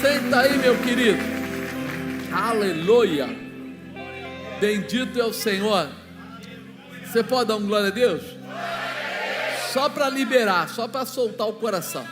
Senta aí, meu querido. Aleluia. Bendito é o Senhor. Você pode dar um glória a Deus? Só para liberar, só para soltar o coração.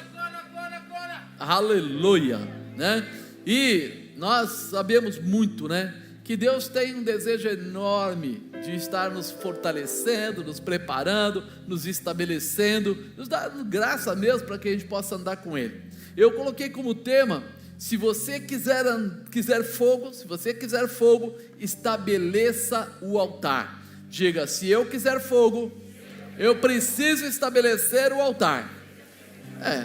Aleluia, né? E nós sabemos muito, né, que Deus tem um desejo enorme de estar nos fortalecendo, nos preparando, nos estabelecendo, nos dando graça mesmo para que a gente possa andar com Ele. Eu coloquei como tema: se você quiser fogo, estabeleça o altar. Diga: se eu quiser fogo, eu preciso estabelecer o altar.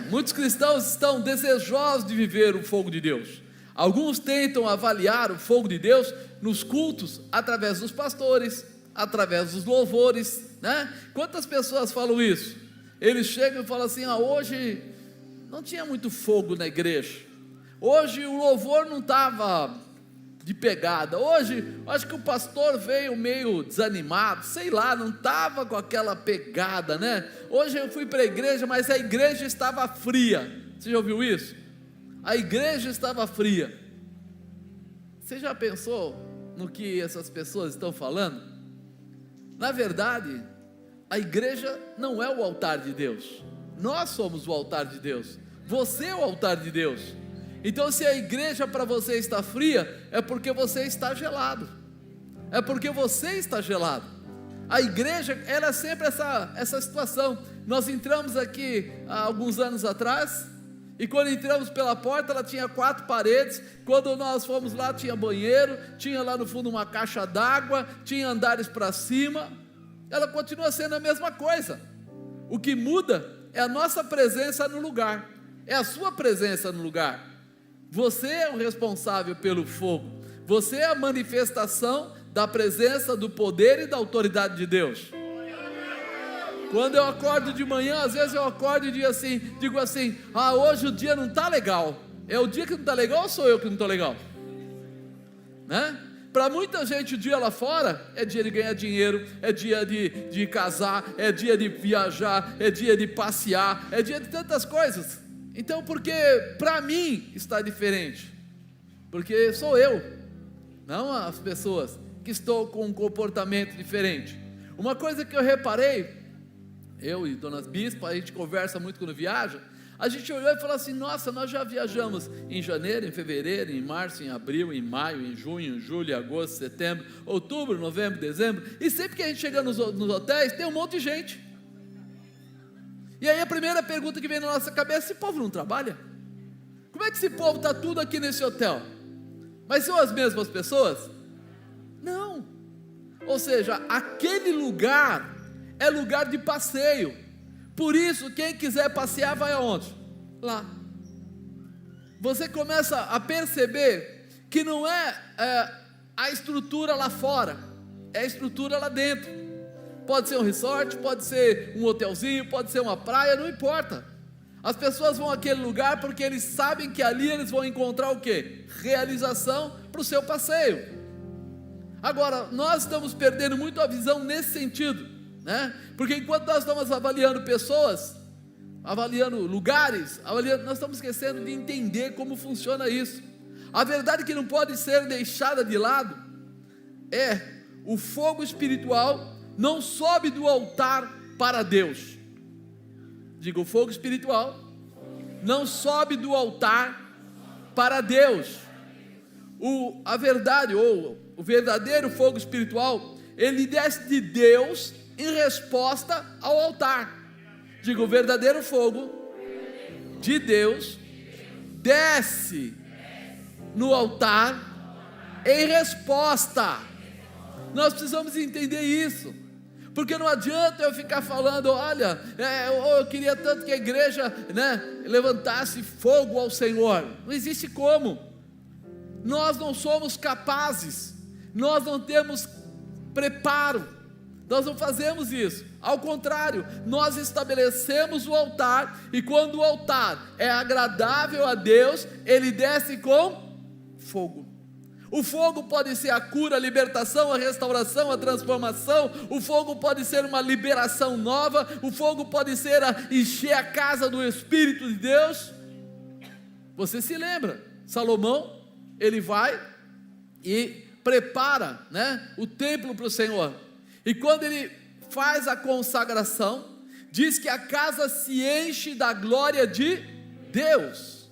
Muitos cristãos estão desejosos de viver o fogo de Deus. Alguns tentam avaliar o fogo de Deus nos cultos, através dos pastores, através dos louvores, né? Quantas pessoas falam isso? Eles chegam e falam assim: hoje não tinha muito fogo na igreja, hoje o louvor não estava de pegada, hoje acho que o pastor veio meio desanimado, sei lá, não estava com aquela pegada, né? Hoje eu fui para a igreja, mas a igreja estava fria. Você já ouviu isso? A igreja estava fria. Você já pensou no que essas pessoas estão falando? Na verdade, a igreja não é o altar de Deus. Nós somos o altar de Deus. Você é o altar de Deus. Então, se a igreja para você está fria, é porque você está gelado. É porque você está gelado. A igreja, ela é sempre essa situação. Nós entramos aqui há alguns anos atrás, e quando entramos pela porta, ela tinha 4 paredes. Quando nós fomos lá, tinha banheiro, tinha lá no fundo uma caixa d'água, tinha andares para cima. Ela continua sendo a mesma coisa. O que muda é a nossa presença no lugar, é a sua presença no lugar. Você é o responsável pelo fogo. Você é a manifestação da presença, do poder e da autoridade de Deus. Quando eu acordo de manhã, às vezes eu acordo e digo assim: hoje o dia não está legal. É o dia que não está legal ou sou eu que não estou legal? Né? Para muita gente o dia lá fora é dia de ganhar dinheiro, é dia de casar, é dia de viajar, é dia de passear, é dia de tantas coisas. Então, porque para mim está diferente? Porque sou eu, não as pessoas, que estou com um comportamento diferente. Uma coisa que eu reparei, eu e Dona Bispa, a gente conversa muito quando viaja. A gente olhou e falou assim: nossa, nós já viajamos em janeiro, em fevereiro, em março, em abril, em maio, em junho, em julho, agosto, setembro, outubro, novembro, dezembro. E sempre que a gente chega nos hotéis, tem um monte de gente. E aí a primeira pergunta que vem na nossa cabeça: esse povo não trabalha? Como é que esse povo está tudo aqui nesse hotel? Mas são as mesmas pessoas? Não. Ou seja, aquele lugar é lugar de passeio. Por isso, quem quiser passear vai aonde? Lá. Você começa a perceber que não é a estrutura lá fora, é a estrutura lá dentro. Pode ser um resort, pode ser um hotelzinho, pode ser uma praia, não importa. As pessoas vão àquele lugar porque eles sabem que ali eles vão encontrar o quê? Realização para o seu passeio. Agora, nós estamos perdendo muito a visão nesse sentido, né? Porque enquanto nós estamos avaliando pessoas, avaliando lugares, nós estamos esquecendo de entender como funciona isso. A verdade que não pode ser deixada de lado é: o fogo espiritual não sobe do altar para Deus. Diga: o fogo espiritual não sobe do altar para Deus. A verdade, ou o verdadeiro fogo espiritual, ele desce de Deus em resposta ao altar. Diga: o verdadeiro fogo de Deus desce no altar em resposta. Nós precisamos entender isso, porque não adianta eu ficar falando: olha, eu queria tanto que a igreja, né, levantasse fogo ao Senhor. Não existe como. Nós não somos capazes, nós não temos preparo, nós não fazemos isso. Ao contrário, nós estabelecemos o altar, e quando o altar é agradável a Deus, ele desce com fogo. O fogo pode ser a cura, a libertação, a restauração, a transformação. O fogo pode ser uma liberação nova. O fogo pode ser encher a casa do Espírito de Deus. Você se lembra? Salomão, ele vai e prepara, né, o templo para o Senhor. E quando ele faz a consagração, diz que a casa se enche da glória de Deus.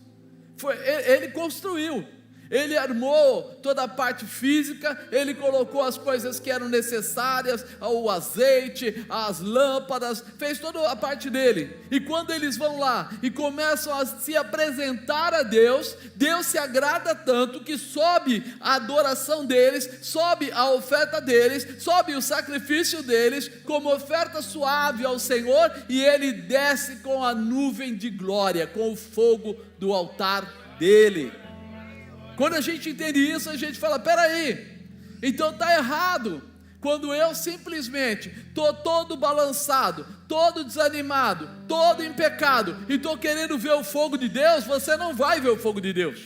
Ele construiu, ele armou toda a parte física, ele colocou as coisas que eram necessárias, o azeite, as lâmpadas, fez toda a parte dele. E quando eles vão lá e começam a se apresentar a Deus, Deus se agrada tanto que sobe a adoração deles, sobe a oferta deles, sobe o sacrifício deles como oferta suave ao Senhor, e ele desce com a nuvem de glória, com o fogo do altar dele. Quando a gente entende isso, a gente fala: peraí, então está errado. Quando eu simplesmente estou todo balançado, todo desanimado, todo em pecado, e estou querendo ver o fogo de Deus, você não vai ver o fogo de Deus.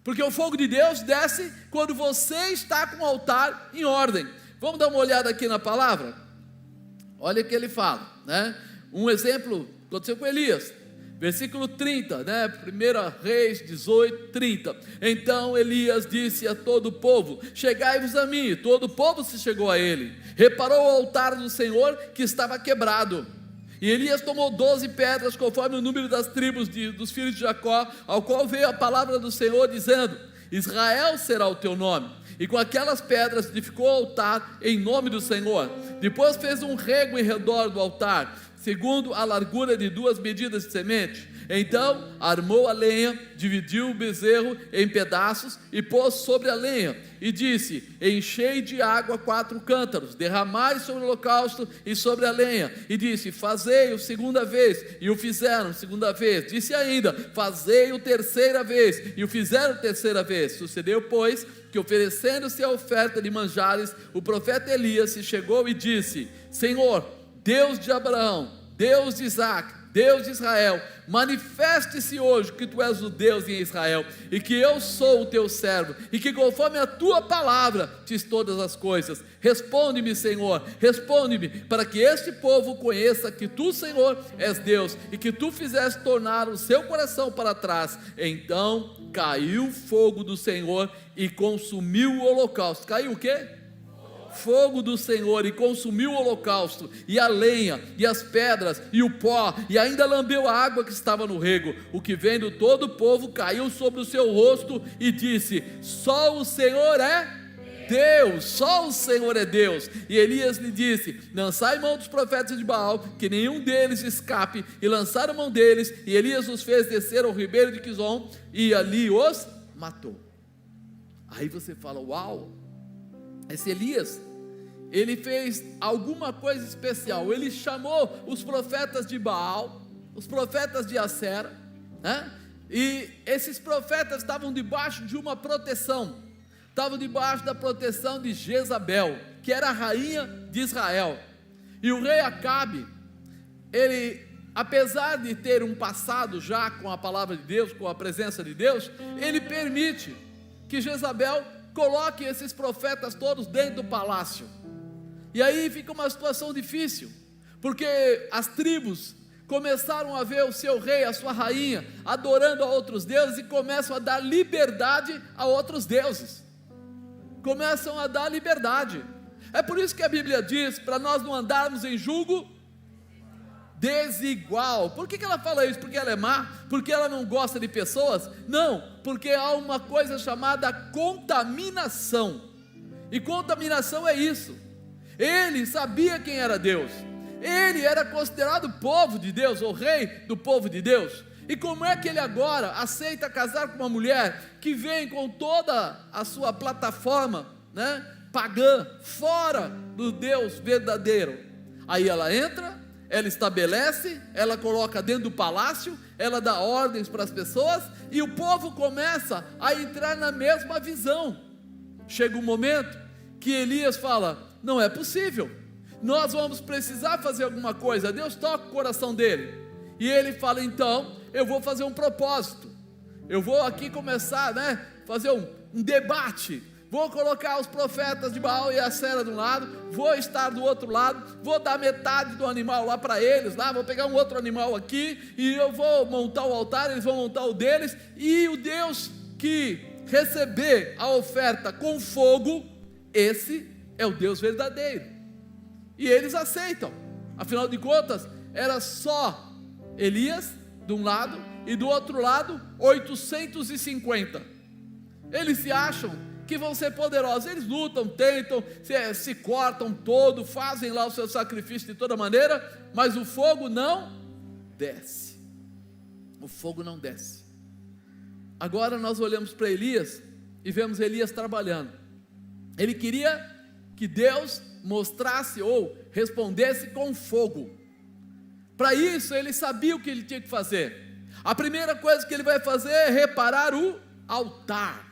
Porque o fogo de Deus desce quando você está com o altar em ordem. Vamos dar uma olhada aqui na palavra? Olha o que ele fala, né? Um exemplo aconteceu com Elias. Versículo 30, né? 1 Reis 18, 30. Então Elias disse a todo o povo: chegai-vos a mim. E todo o povo se chegou a ele. Reparou o altar do Senhor que estava quebrado. E Elias tomou 12 pedras, conforme o número das tribos dos filhos de Jacó, ao qual veio a palavra do Senhor, dizendo: Israel será o teu nome. E com aquelas pedras edificou o altar em nome do Senhor. Depois fez um rego em redor do altar, segundo a largura de 2 medidas de semente. Então armou a lenha, dividiu o bezerro em pedaços e pôs sobre a lenha, e disse: enchei de água 4 cântaros, derramai sobre o holocausto e sobre a lenha. E disse: fazei-o segunda vez, e o fizeram segunda vez. Disse ainda: fazei-o terceira vez, e o fizeram terceira vez. Sucedeu, pois, que oferecendo-se a oferta de manjares, o profeta Elias se chegou e disse: Senhor, Deus de Abraão, Deus de Isaque, Deus de Israel, manifeste-se hoje que tu és o Deus em Israel, e que eu sou o teu servo, e que conforme a tua palavra fiz todas as coisas. Responde-me, Senhor, responde-me, para que este povo conheça que tu, Senhor, és Deus, e que tu fizeste tornar o seu coração para trás. Então caiu fogo do Senhor e consumiu o holocausto. Caiu o quê? Fogo do Senhor, e consumiu o holocausto, e a lenha, e as pedras, e o pó, e ainda lambeu a água que estava no rego. O que vendo todo o povo caiu sobre o seu rosto e disse: só o Senhor é Deus, só o Senhor é Deus. E Elias lhe disse: lançai mão dos profetas de Baal, que nenhum deles escape. E lançaram mão deles, e Elias os fez descer ao ribeiro de Quizon, e ali os matou. Aí você fala: uau, esse Elias, ele fez alguma coisa especial. Ele chamou os profetas de Baal, os profetas de Acera, né? E esses profetas estavam debaixo de uma proteção, estavam debaixo da proteção de Jezabel, que era a rainha de Israel. E o rei Acabe, ele, apesar de ter um passado já com a palavra de Deus, com a presença de Deus, ele permite que Jezabel coloque esses profetas todos dentro do palácio. E aí fica uma situação difícil, porque as tribos começaram a ver o seu rei, a sua rainha, adorando a outros deuses, e começam a dar liberdade a outros deuses. Começam a dar liberdade. É por isso que a Bíblia diz para nós não andarmos em julgo desigual. Por que ela fala isso? Porque ela é má? Porque ela não gosta de pessoas? Não, porque há uma coisa chamada contaminação. E contaminação é isso. Ele sabia quem era Deus, ele era considerado povo de Deus, o rei do povo de Deus. E como é que ele agora aceita casar com uma mulher que vem com toda a sua plataforma, né, pagã, fora do Deus verdadeiro? Aí ela entra, ela estabelece, ela coloca dentro do palácio, ela dá ordens para as pessoas, e o povo começa a entrar na mesma visão. Chega um momento que Elias fala: não é possível, nós vamos precisar fazer alguma coisa. Deus toca o coração dele, e ele fala: então eu vou fazer um propósito, eu vou aqui começar, né, fazer um debate vou colocar os profetas de Baal e Acera de um lado, vou estar do outro lado, vou dar metade do animal lá para eles, lá, vou pegar um outro animal aqui, e eu vou montar o altar, eles vão montar o deles, e o Deus que receber a oferta com fogo, esse é o Deus verdadeiro. E eles aceitam. Afinal de contas, era só Elias de um lado, e do outro lado 850. Eles se acham que vão ser poderosos, eles lutam, tentam, se cortam todo, fazem lá o seu sacrifício de toda maneira, mas o fogo não desce. O fogo não desce. Agora nós olhamos para Elias e vemos Elias trabalhando. Ele queria que Deus mostrasse ou respondesse com fogo. Para isso ele sabia o que ele tinha que fazer. A primeira coisa que ele vai fazer é reparar o altar.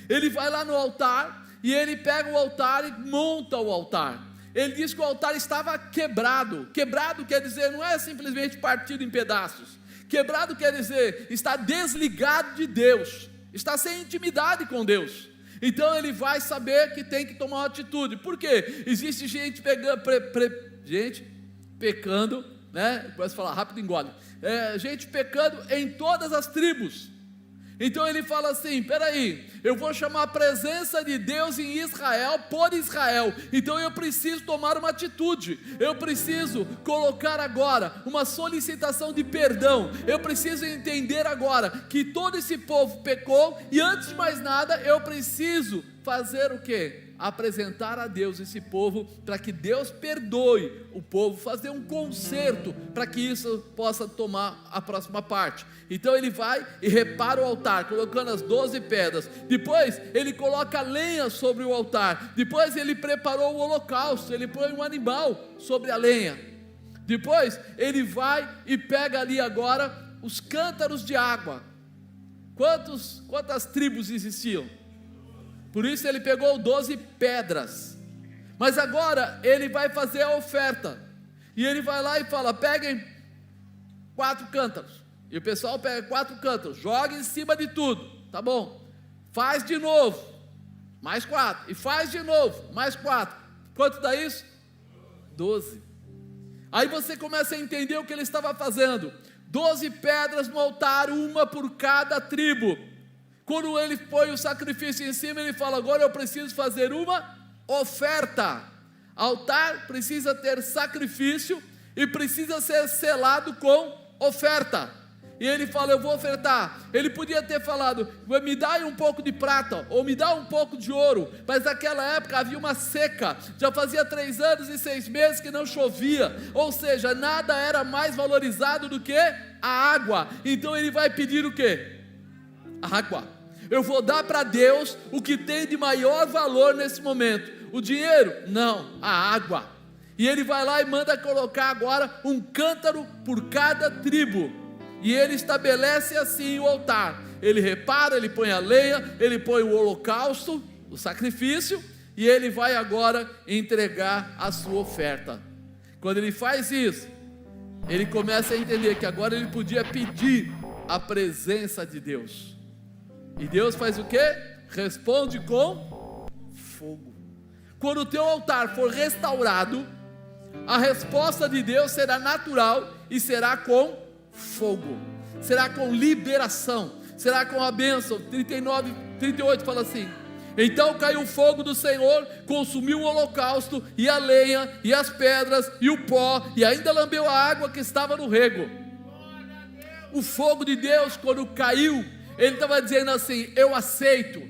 Ele vai lá no altar e ele pega o altar e monta o altar. Ele diz que o altar estava quebrado. Quebrado quer dizer, não é simplesmente partido em pedaços. Quebrado quer dizer, está desligado de Deus, está sem intimidade com Deus. Então ele vai saber que tem que tomar uma atitude. Por quê? Existe gente pecando, né? Posso falar rápido, engole. Gente pecando em todas as tribos. Então ele fala assim, peraí, eu vou chamar a presença de Deus em Israel, por Israel, então eu preciso tomar uma atitude, eu preciso colocar agora uma solicitação de perdão, eu preciso entender agora que todo esse povo pecou, e antes de mais nada, eu preciso fazer o quê? Apresentar a Deus esse povo, para que Deus perdoe o povo, fazer um conserto, para que isso possa tomar a próxima parte. Então ele vai e repara o altar, colocando as 12 pedras, depois ele coloca lenha sobre o altar, depois ele preparou o holocausto, ele põe um animal sobre a lenha, depois ele vai e pega ali agora os cântaros de água. Quantas tribos existiam? Por isso ele pegou 12 pedras, mas agora ele vai fazer a oferta, e ele vai lá e fala, peguem 4 cântaros, e o pessoal pega 4 cântaros, joga em cima de tudo, tá bom, faz de novo, mais 4, e faz de novo, mais 4, quanto dá isso? 12, aí você começa a entender o que ele estava fazendo, 12 pedras no altar, uma por cada tribo. Quando ele põe o sacrifício em cima, ele fala, agora eu preciso fazer uma oferta. Altar precisa ter sacrifício e precisa ser selado com oferta. E ele fala, eu vou ofertar. Ele podia ter falado, me dá aí um pouco de prata, ou me dá um pouco de ouro, mas naquela época havia uma seca, já fazia 3 anos e 6 meses que não chovia, ou seja, nada era mais valorizado do que a água. Então ele vai pedir o quê? Água. Eu vou dar para Deus o que tem de maior valor nesse momento. O dinheiro? Não, a água. E ele vai lá e manda colocar agora um cântaro por cada tribo. E ele estabelece assim o altar. Ele repara, ele põe a lenha, ele põe o holocausto, o sacrifício, e ele vai agora entregar a sua oferta. Quando ele faz isso, ele começa a entender que agora ele podia pedir a presença de Deus. E Deus faz o quê? Responde com fogo. Quando o teu altar for restaurado, a resposta de Deus será natural e será com fogo, será com liberação, será com a bênção. 38 fala assim, então caiu o fogo do Senhor, consumiu o holocausto, e a lenha, e as pedras, e o pó, e ainda lambeu a água que estava no rego. O fogo de Deus, quando caiu, ele estava dizendo assim, eu aceito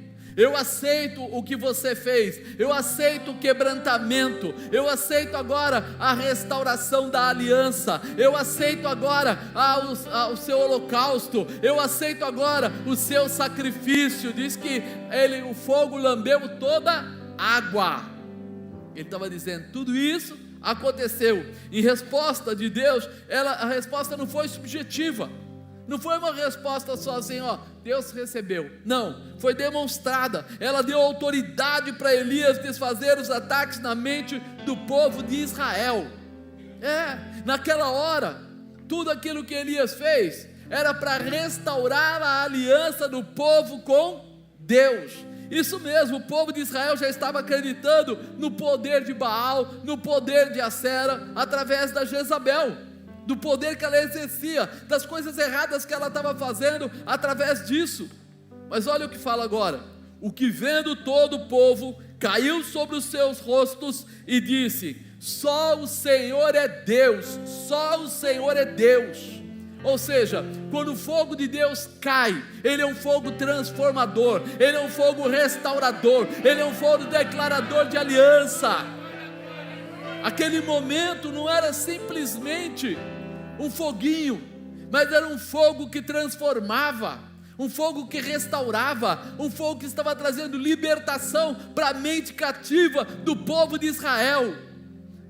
o que você fez, eu aceito o quebrantamento, eu aceito agora a restauração da aliança, eu aceito agora o seu holocausto, eu aceito agora o seu sacrifício. Diz que o fogo lambeu toda a água. Ele estava dizendo, tudo isso aconteceu, em resposta de Deus. A resposta não foi subjetiva, não foi uma resposta só assim, Deus recebeu. Não, foi demonstrada. Ela deu autoridade para Elias desfazer os ataques na mente do povo de Israel. Naquela hora, tudo aquilo que Elias fez era para restaurar a aliança do povo com Deus. Isso mesmo, o povo de Israel já estava acreditando no poder de Baal, no poder de Acera, através da Jezabel, do poder que ela exercia, das coisas erradas que ela estava fazendo através disso. Mas olha o que fala agora: o que vendo todo o povo, caiu sobre os seus rostos e disse: só o Senhor é Deus, só o Senhor é Deus. Ou seja, quando o fogo de Deus cai, ele é um fogo transformador, ele é um fogo restaurador, ele é um fogo declarador de aliança. Aquele momento não era simplesmente um foguinho, mas era um fogo que transformava, um fogo que restaurava, um fogo que estava trazendo libertação para a mente cativa do povo de Israel.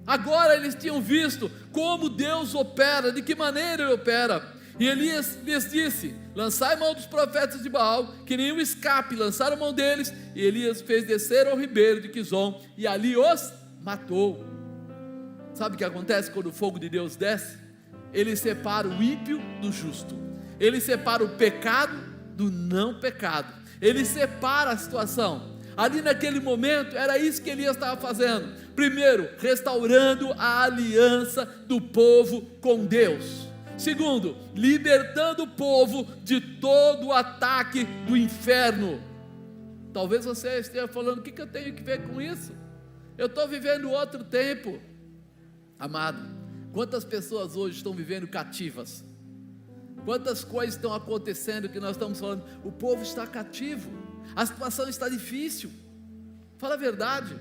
Agora eles tinham visto como Deus opera, de que maneira Ele opera. E Elias lhes disse: lançai mão dos profetas de Baal, que nenhum escape. Lançaram mão deles, e Elias fez descer ao ribeiro de Quizon, e ali os matou. Sabe o que acontece quando o fogo de Deus desce? Ele separa o ímpio do justo, ele separa o pecado do não pecado, ele separa a situação. Ali naquele momento, era isso que Elias estava fazendo. Primeiro, restaurando a aliança do povo com Deus. Segundo, libertando o povo de todo o ataque do inferno. Talvez você esteja falando: o que eu tenho que ver com isso? Eu estou vivendo outro tempo. Amado, quantas pessoas hoje estão vivendo cativas? Quantas coisas estão acontecendo que nós estamos falando: o povo está cativo, a situação está difícil. Fala a verdade.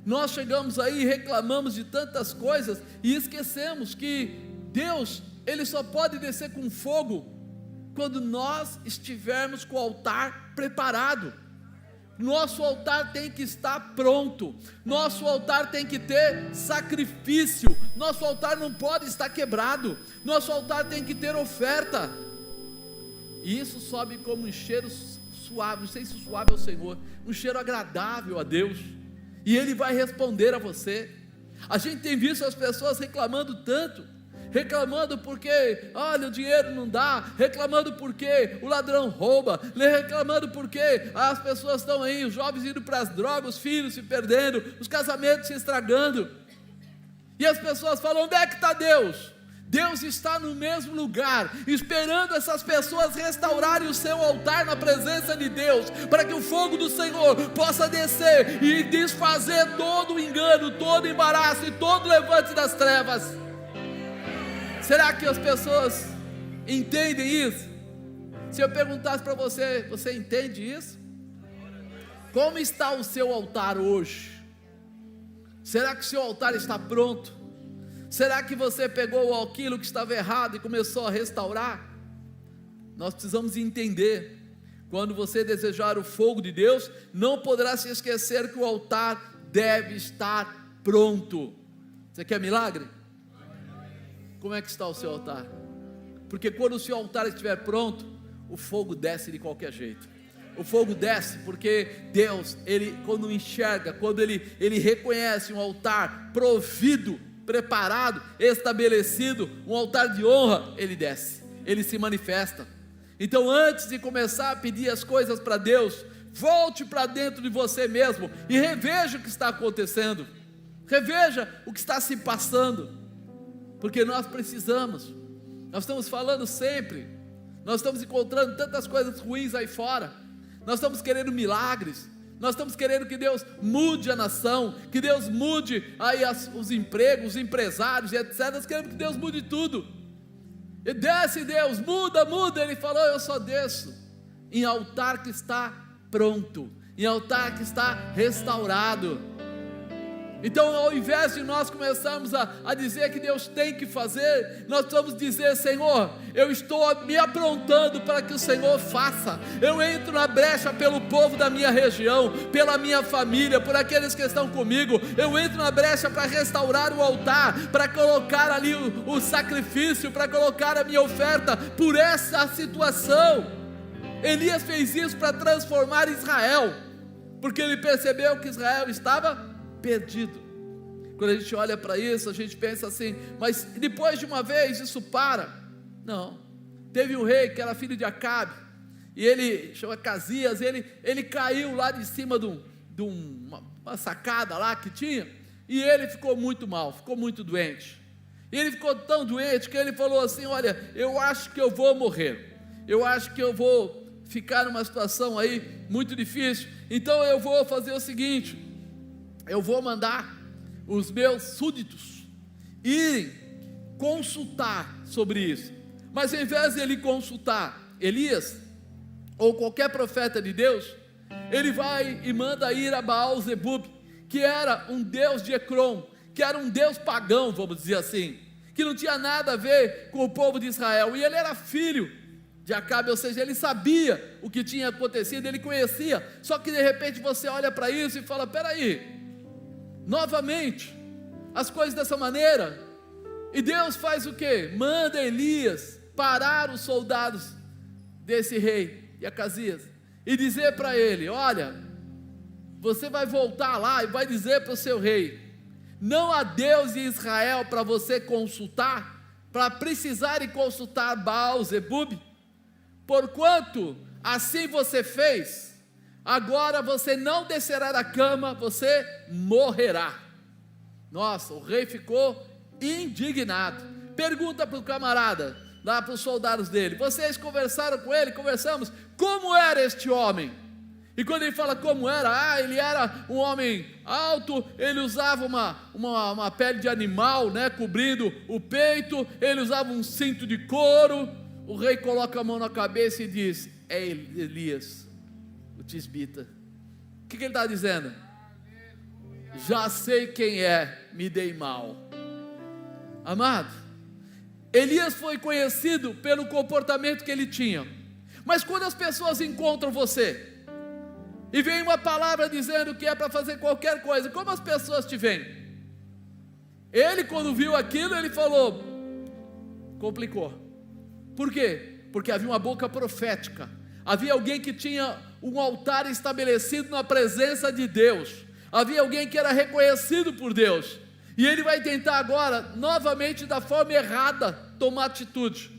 Nós chegamos aí e reclamamos de tantas coisas e esquecemos que Deus, Ele só pode descer com fogo quando nós estivermos com o altar preparado. Nosso altar tem que estar pronto, nosso altar tem que ter sacrifício, nosso altar não pode estar quebrado, nosso altar tem que ter oferta. E isso sobe como um cheiro suave, não sei se suave é o Senhor, um cheiro agradável a Deus, e Ele vai responder a você. A gente tem visto as pessoas reclamando tanto, reclamando porque, olha, o dinheiro não dá, reclamando porque o ladrão rouba, reclamando porque as pessoas estão aí, os jovens indo para as drogas, os filhos se perdendo, os casamentos se estragando, e as pessoas falam: onde é que está Deus? Deus está no mesmo lugar, esperando essas pessoas restaurarem o seu altar na presença de Deus, para que o fogo do Senhor possa descer e desfazer todo o engano, todo o embaraço e todo o levante das trevas. Será que as pessoas entendem isso? Se eu perguntasse para você: você entende isso? Como está o seu altar hoje? Será que o seu altar está pronto? Será que você pegou aquilo que estava errado e começou a restaurar? Nós precisamos entender: quando você desejar o fogo de Deus, não poderá se esquecer que o altar deve estar pronto. Você quer milagre? Como é que está o seu altar? Porque quando o seu altar estiver pronto, o fogo desce de qualquer jeito. O fogo desce porque Deus, Ele quando enxerga, quando Ele reconhece um altar provido, preparado, estabelecido, um altar de honra, Ele desce, Ele se manifesta. Então, antes de começar a pedir as coisas para Deus, volte para dentro de você mesmo e reveja o que está acontecendo, reveja o que está se passando, porque nós precisamos. Nós estamos falando sempre, nós estamos encontrando tantas coisas ruins aí fora, nós estamos querendo milagres, nós estamos querendo que Deus mude a nação, que Deus mude aí os empregos, os empresários e etc. Nós queremos que Deus mude tudo. E desce Deus, muda. Ele falou: eu só desço em altar que está pronto, em altar que está restaurado. Então, ao invés de nós começarmos a dizer que Deus tem que fazer, nós vamos dizer: Senhor, eu estou me aprontando para que o Senhor faça. Eu entro na brecha pelo povo da minha região, pela minha família, por aqueles que estão comigo. Eu entro na brecha para restaurar o altar, para colocar ali o sacrifício, para colocar a minha oferta por essa situação. Elias fez isso para transformar Israel, porque ele percebeu que Israel estava perdido. Quando a gente olha para isso, a gente pensa assim: mas depois de uma vez isso para? Não. Teve um rei que era filho de Acabe, e ele, chama Acasias, ele caiu lá de cima de uma sacada lá que tinha, e ele ficou muito mal, ficou muito doente. E ele ficou tão doente que ele falou assim: olha, eu acho que eu vou morrer, eu acho que eu vou ficar numa situação aí muito difícil, então eu vou fazer o seguinte, eu vou mandar os meus súditos irem consultar sobre isso. Mas ao invés de ele consultar Elias, ou qualquer profeta de Deus, ele vai e manda ir a Baal-zebub, que era um deus de Ecrom, que era um deus pagão, vamos dizer assim, que não tinha nada a ver com o povo de Israel, e ele era filho de Acabe, ou seja, ele sabia o que tinha acontecido, ele conhecia, só que de repente você olha para isso e fala: peraí, novamente, as coisas dessa maneira, e Deus faz o quê? Manda Elias parar os soldados desse rei de Acasias, e dizer para ele: olha, você vai voltar lá e vai dizer para o seu rei, não há Deus em Israel para você consultar, para precisar e consultar Baal-zebub, porquanto assim você fez, agora você não descerá da cama, você morrerá. Nossa, o rei ficou indignado. Pergunta para o camarada, lá para os soldados dele: vocês conversaram com ele? Conversamos. Como era este homem? E quando ele fala como era, ele era um homem alto, ele usava uma pele de animal, né, cobrindo o peito, ele usava um cinto de couro. O rei coloca a mão na cabeça e diz: é Elias, o tisbita. O que ele está dizendo? Já sei quem é, me dei mal. Amado, Elias foi conhecido pelo comportamento que ele tinha, mas quando as pessoas encontram você e vem uma palavra dizendo que é para fazer qualquer coisa, como as pessoas te veem? Ele, quando viu aquilo, ele falou: complicou. Por quê? Porque havia uma boca profética, havia alguém que tinha um altar estabelecido na presença de Deus, havia alguém que era reconhecido por Deus, e ele vai tentar agora, novamente da forma errada, tomar atitude.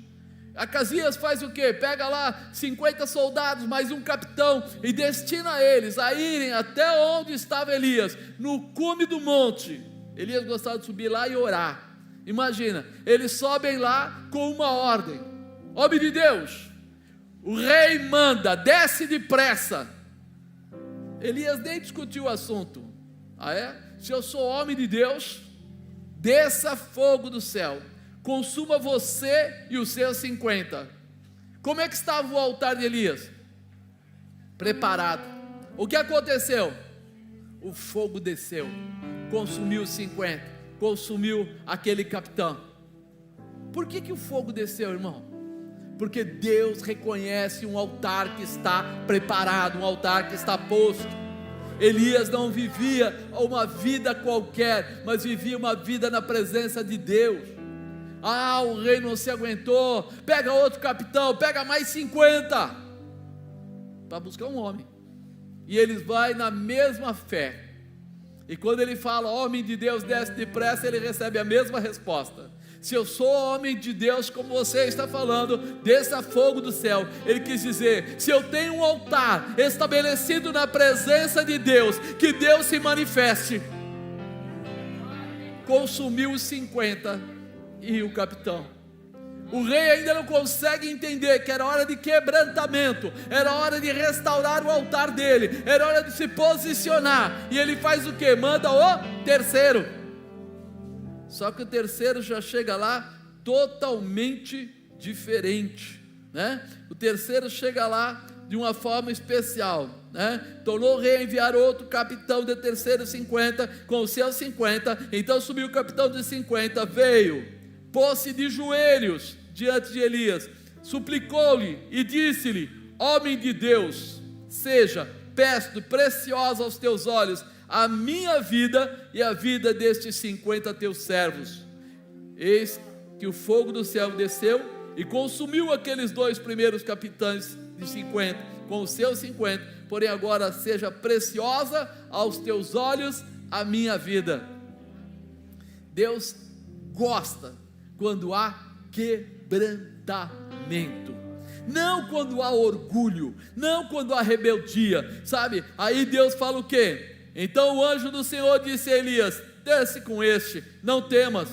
Acasias faz o quê? Pega lá 50 soldados, mais um capitão, e destina eles a irem até onde estava Elias, no cume do monte. Elias gostava de subir lá e orar. Imagina, eles sobem lá com uma ordem: homem de Deus, o rei manda, desce depressa. Elias nem discutiu o assunto. Ah é? Se eu sou homem de Deus, desça fogo do céu, consuma você e os seus 50. Como é que estava o altar de Elias? Preparado. O que aconteceu? O fogo desceu, consumiu os 50, consumiu aquele capitão. Por que o fogo desceu, irmão? Porque Deus reconhece um altar que está preparado, um altar que está posto. Elias não vivia uma vida qualquer, mas vivia uma vida na presença de Deus. Ah, o rei não se aguentou, pega outro capitão, pega mais 50, para buscar um homem, e eles vão na mesma fé, e quando ele fala: homem de Deus, desce depressa, ele recebe a mesma resposta: se eu sou homem de Deus, como você está falando, desça fogo do céu. Ele quis dizer: se eu tenho um altar estabelecido na presença de Deus, que Deus se manifeste. Consumiu os 50 e o capitão. O rei ainda não consegue entender que era hora de quebrantamento, era hora de restaurar o altar dele, era hora de se posicionar. E ele faz o que? Manda o terceiro. Só que o terceiro já chega lá totalmente diferente, né? O terceiro chega lá de uma forma especial, né? Tornou o rei a enviar outro capitão de terceiro 50, com os seus 50. Então subiu o capitão de 50, veio, pôs-se de joelhos diante de Elias, suplicou-lhe e disse-lhe: homem de Deus, seja preciosa aos teus olhos a minha vida e a vida destes 50 teus servos. Eis que o fogo do céu desceu e consumiu aqueles dois primeiros capitães de 50, com os seus 50, porém agora seja preciosa aos teus olhos a minha vida. Deus gosta quando há quebrantamento. não quando há orgulho, não quando há rebeldia, sabe? Aí Deus fala o quê? Então o anjo do Senhor disse a Elias: desce com este, não temas.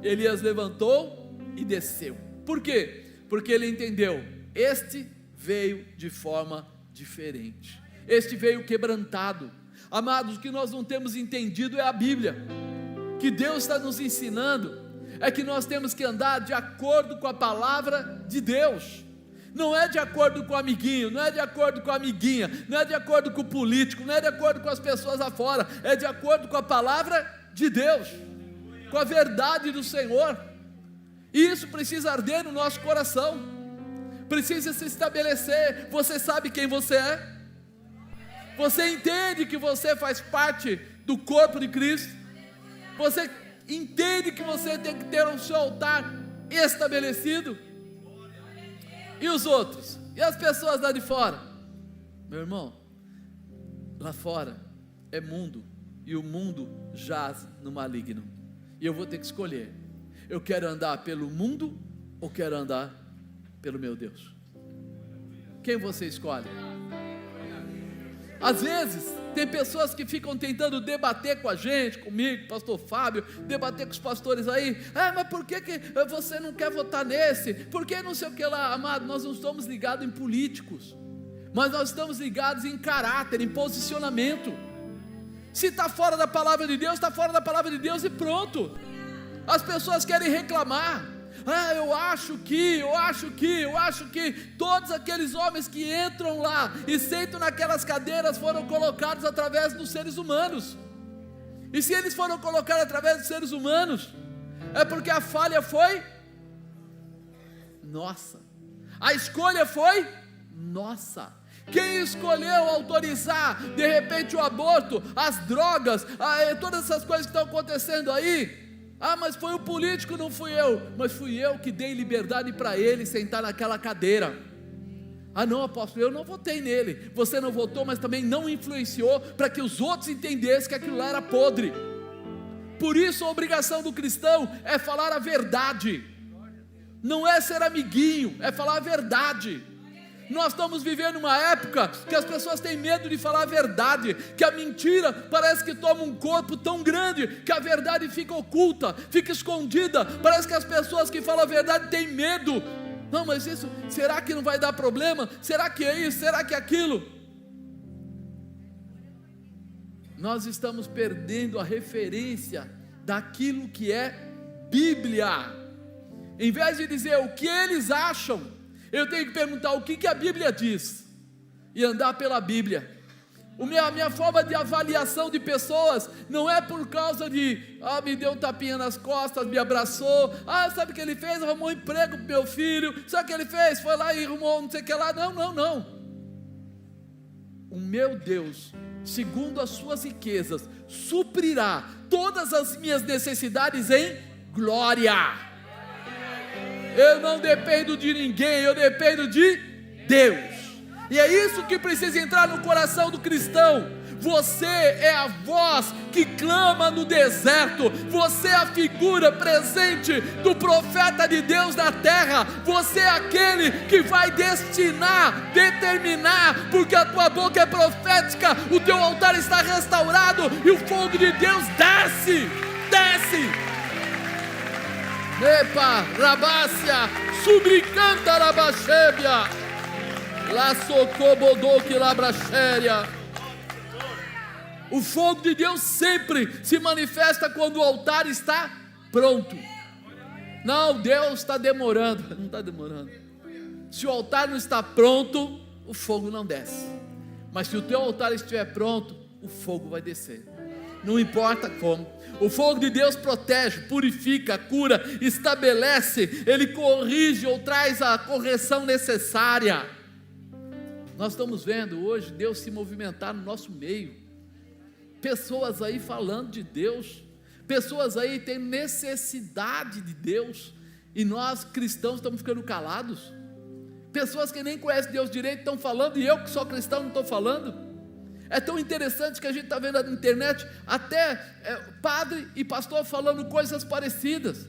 Elias levantou e desceu. Por quê? Porque ele entendeu, este veio de forma diferente, este veio quebrantado. Amados, o que nós não temos entendido é a Bíblia. Que Deus está nos ensinando é que nós temos que andar de acordo com a palavra de Deus. Não é de acordo com o amiguinho, não é de acordo com a amiguinha, não é de acordo com o político, não é de acordo com as pessoas afora, é de acordo com a palavra de Deus, com a verdade do Senhor. E isso precisa arder no nosso coração, precisa se estabelecer. Você sabe quem você é? Você entende que você faz parte do corpo de Cristo? Você entende que você tem que ter o seu altar estabelecido? E os outros? E as pessoas lá de fora? Meu irmão, lá fora é mundo, e o mundo jaz no maligno, e eu vou ter que escolher: eu quero andar pelo mundo ou quero andar pelo meu Deus? Quem você escolhe? Às vezes tem pessoas que ficam tentando debater com a gente, comigo, pastor Fábio, debater com os pastores aí: mas por que você não quer votar nesse? Por que não sei o que lá? Amado, nós não estamos ligados em políticos, mas nós estamos ligados em caráter, em posicionamento. Se está fora da palavra de Deus, está fora da palavra de Deus e pronto. As pessoas querem reclamar: eu acho que, todos aqueles homens que entram lá e sentam naquelas cadeiras foram colocados através dos seres humanos. E se eles foram colocados através dos seres humanos, é porque a falha foi nossa, a escolha foi nossa. Quem escolheu autorizar de repente o aborto, as drogas, todas essas coisas que estão acontecendo aí? Mas foi o político, não fui eu. Mas fui eu que dei liberdade para ele sentar naquela cadeira. Não, apóstolo, eu não votei nele. Você não votou, mas também não influenciou para que os outros entendessem que aquilo lá era podre. Por isso a obrigação do cristão é falar a verdade, não é ser amiguinho, é falar a verdade. Nós estamos vivendo uma época que as pessoas têm medo de falar a verdade, que a mentira parece que toma um corpo tão grande, que a verdade fica oculta, fica escondida. Parece que as pessoas que falam a verdade têm medo. Não, mas isso, será que não vai dar problema? Será que é isso? Será que é aquilo? Nós estamos perdendo a referência daquilo que é Bíblia. Em vez de dizer o que eles acham, eu tenho que perguntar o que a Bíblia diz e andar pela Bíblia. A minha forma de avaliação de pessoas não é por causa de me deu um tapinha nas costas, me abraçou, sabe o que ele fez? Arrumou um emprego para meu filho, sabe o que ele fez? Foi lá e arrumou não sei o que lá. Não. O meu Deus, segundo as suas riquezas, suprirá todas as minhas necessidades em glória. Eu não dependo de ninguém, eu dependo de Deus. E é isso que precisa entrar no coração do cristão. Você é a voz que clama no deserto. Você é a figura presente do profeta de Deus na terra. Você é aquele que vai determinar, porque a tua boca é profética, o teu altar está restaurado e o fogo de Deus desce. Epa, rabácia, subricanta rabachébia, la socobodoque labrachéria. O fogo de Deus sempre se manifesta quando o altar está pronto. Não, Deus está demorando. Não está demorando. Se o altar não está pronto, o fogo não desce. Mas se o teu altar estiver pronto, o fogo vai descer. Não importa como. O fogo de Deus protege, purifica, cura, estabelece, Ele corrige ou traz a correção necessária. Nós estamos vendo hoje Deus se movimentar no nosso meio, pessoas aí falando de Deus, pessoas aí tendo necessidade de Deus, e nós cristãos estamos ficando calados. Pessoas que nem conhecem Deus direito estão falando, e eu que sou cristão não estou falando. É tão interessante que a gente está vendo na internet até padre e pastor falando coisas parecidas.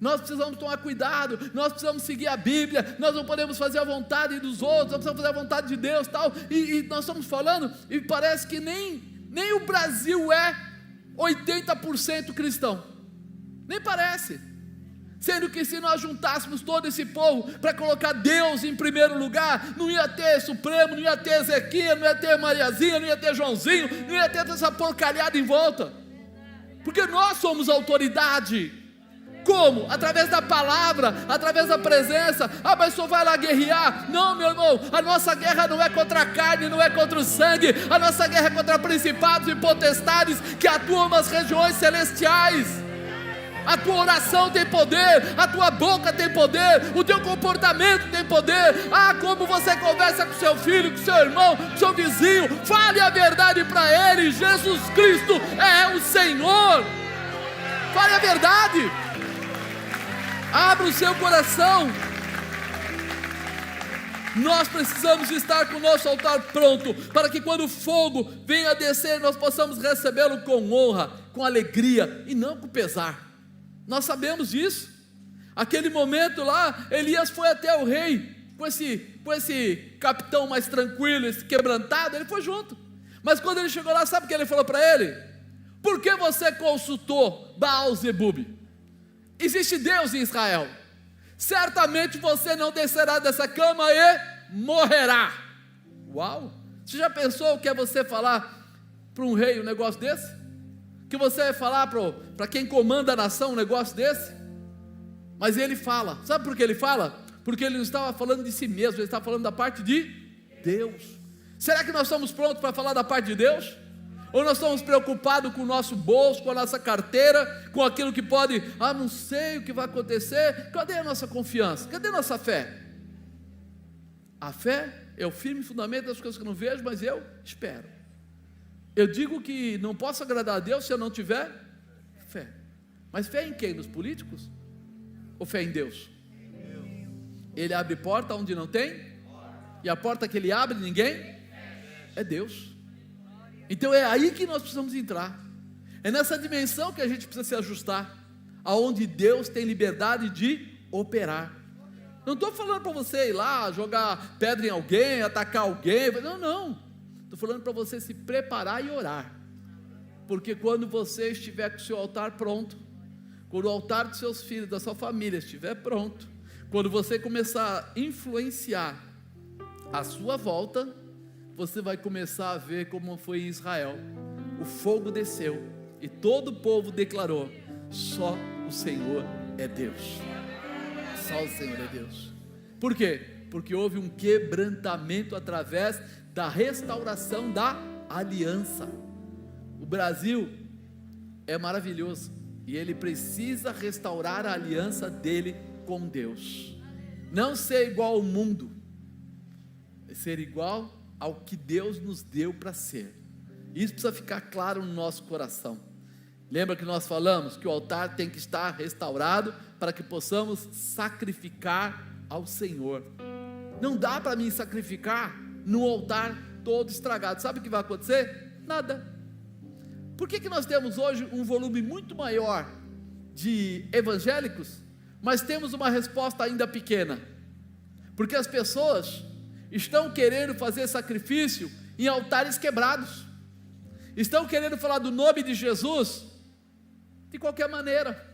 Nós precisamos tomar cuidado, nós precisamos seguir a Bíblia, nós não podemos fazer a vontade dos outros, nós precisamos fazer a vontade de Deus tal, e nós estamos falando, e parece que nem o Brasil é 80% cristão, nem parece, sendo que se nós juntássemos todo esse povo para colocar Deus em primeiro lugar, não ia ter Supremo, não ia ter Ezequiel, não ia ter Mariazinha, não ia ter Joãozinho, não ia ter toda essa porcalhada em volta, porque nós somos autoridade. Como? Através da palavra, através da presença. Mas só vai lá guerrear. Não, meu irmão, a nossa guerra não é contra a carne, não é contra o sangue, a nossa guerra é contra principados e potestades que atuam nas regiões celestiais. A tua oração tem poder, a tua boca tem poder, o teu comportamento tem poder. Como você conversa com seu filho, com seu irmão, com seu vizinho, fale a verdade para ele. Jesus Cristo é o Senhor. Fale a verdade. Abra o seu coração. Nós precisamos estar com o nosso altar pronto, para que quando o fogo venha a descer, nós possamos recebê-lo com honra, com alegria e não com pesar. Nós sabemos disso. Aquele momento lá, Elias foi até o rei, com esse capitão mais tranquilo, esse quebrantado, ele foi junto. Mas quando ele chegou lá, sabe o que ele falou para ele? Por que você consultou Baal-zebub? Existe Deus em Israel. Certamente você não descerá dessa cama e morrerá. Uau! Você já pensou o que é você falar para um rei um negócio desse? Que você vai falar para quem comanda a nação um negócio desse? Mas ele fala. Sabe por que ele fala? Porque ele não estava falando de si mesmo, ele estava falando da parte de Deus. Será que nós estamos prontos para falar da parte de Deus? Ou nós estamos preocupados com o nosso bolso, com a nossa carteira, com aquilo que pode, não sei o que vai acontecer. Cadê a nossa confiança? Cadê a nossa fé? A fé é o firme fundamento das coisas que eu não vejo, mas eu espero. Eu digo que não posso agradar a Deus se eu não tiver fé. Mas fé em quem? Nos políticos? Ou fé em Deus? Ele abre porta onde não tem, e a porta que ele abre ninguém, é Deus. Então é aí que nós precisamos entrar, é nessa dimensão que a gente precisa se ajustar, aonde Deus tem liberdade de operar. Não estou falando para você ir lá, jogar pedra em alguém, atacar alguém, não, estou falando para você se preparar e orar, porque quando você estiver com o seu altar pronto, quando o altar dos seus filhos, da sua família estiver pronto, quando você começar a influenciar a sua volta, você vai começar a ver como foi em Israel. O fogo desceu e todo o povo declarou: só o Senhor é Deus. Só o Senhor é Deus. Por quê? Porque houve um quebrantamento através da restauração da aliança. O Brasil é maravilhoso e ele precisa restaurar a aliança dele com Deus. Não ser igual ao mundo, é ser igual ao que Deus nos deu para ser. Isso precisa ficar claro no nosso coração. Lembra que nós falamos que o altar tem que estar restaurado para que possamos sacrificar ao Senhor. Não dá para mim sacrificar no altar todo estragado. Sabe o que vai acontecer? Nada. Por que nós temos hoje um volume muito maior de evangélicos, mas temos uma resposta ainda pequena? Porque as pessoas estão querendo fazer sacrifício em altares quebrados, estão querendo falar do nome de Jesus de qualquer maneira.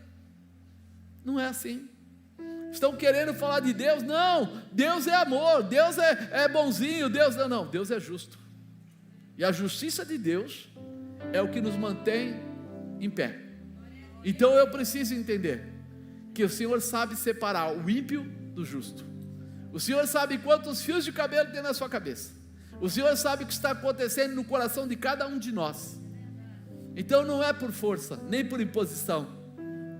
Não é assim. Estão querendo falar de Deus. Não, Deus é amor, Deus é bonzinho, Deus é justo, e a justiça de Deus é o que nos mantém em pé. Então eu preciso entender que o Senhor sabe separar o ímpio do justo. O Senhor sabe quantos fios de cabelo tem na sua cabeça. O Senhor sabe o que está acontecendo no coração de cada um de nós. Então não é por força, nem por imposição,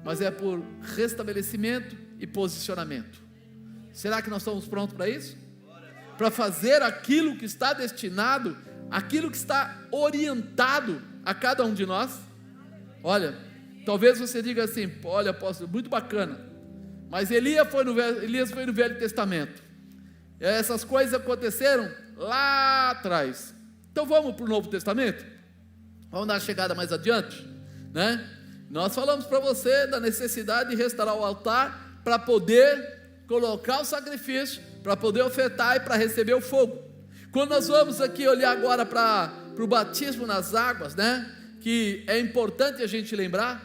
mas é por restabelecimento e posicionamento. Será que nós estamos prontos para isso? Para fazer aquilo que está destinado, aquilo que está orientado a cada um de nós? Olha, talvez você diga assim: olha, apóstolo, muito bacana, mas Elias foi no Velho Testamento. Essas coisas aconteceram lá atrás. Então vamos para o Novo Testamento? Vamos dar uma chegada mais adiante, né? Nós falamos para você da necessidade de restaurar o altar para poder colocar o sacrifício, para poder ofertar e para receber o fogo. Quando nós vamos aqui olhar agora para o batismo nas águas, né? Que é importante a gente lembrar,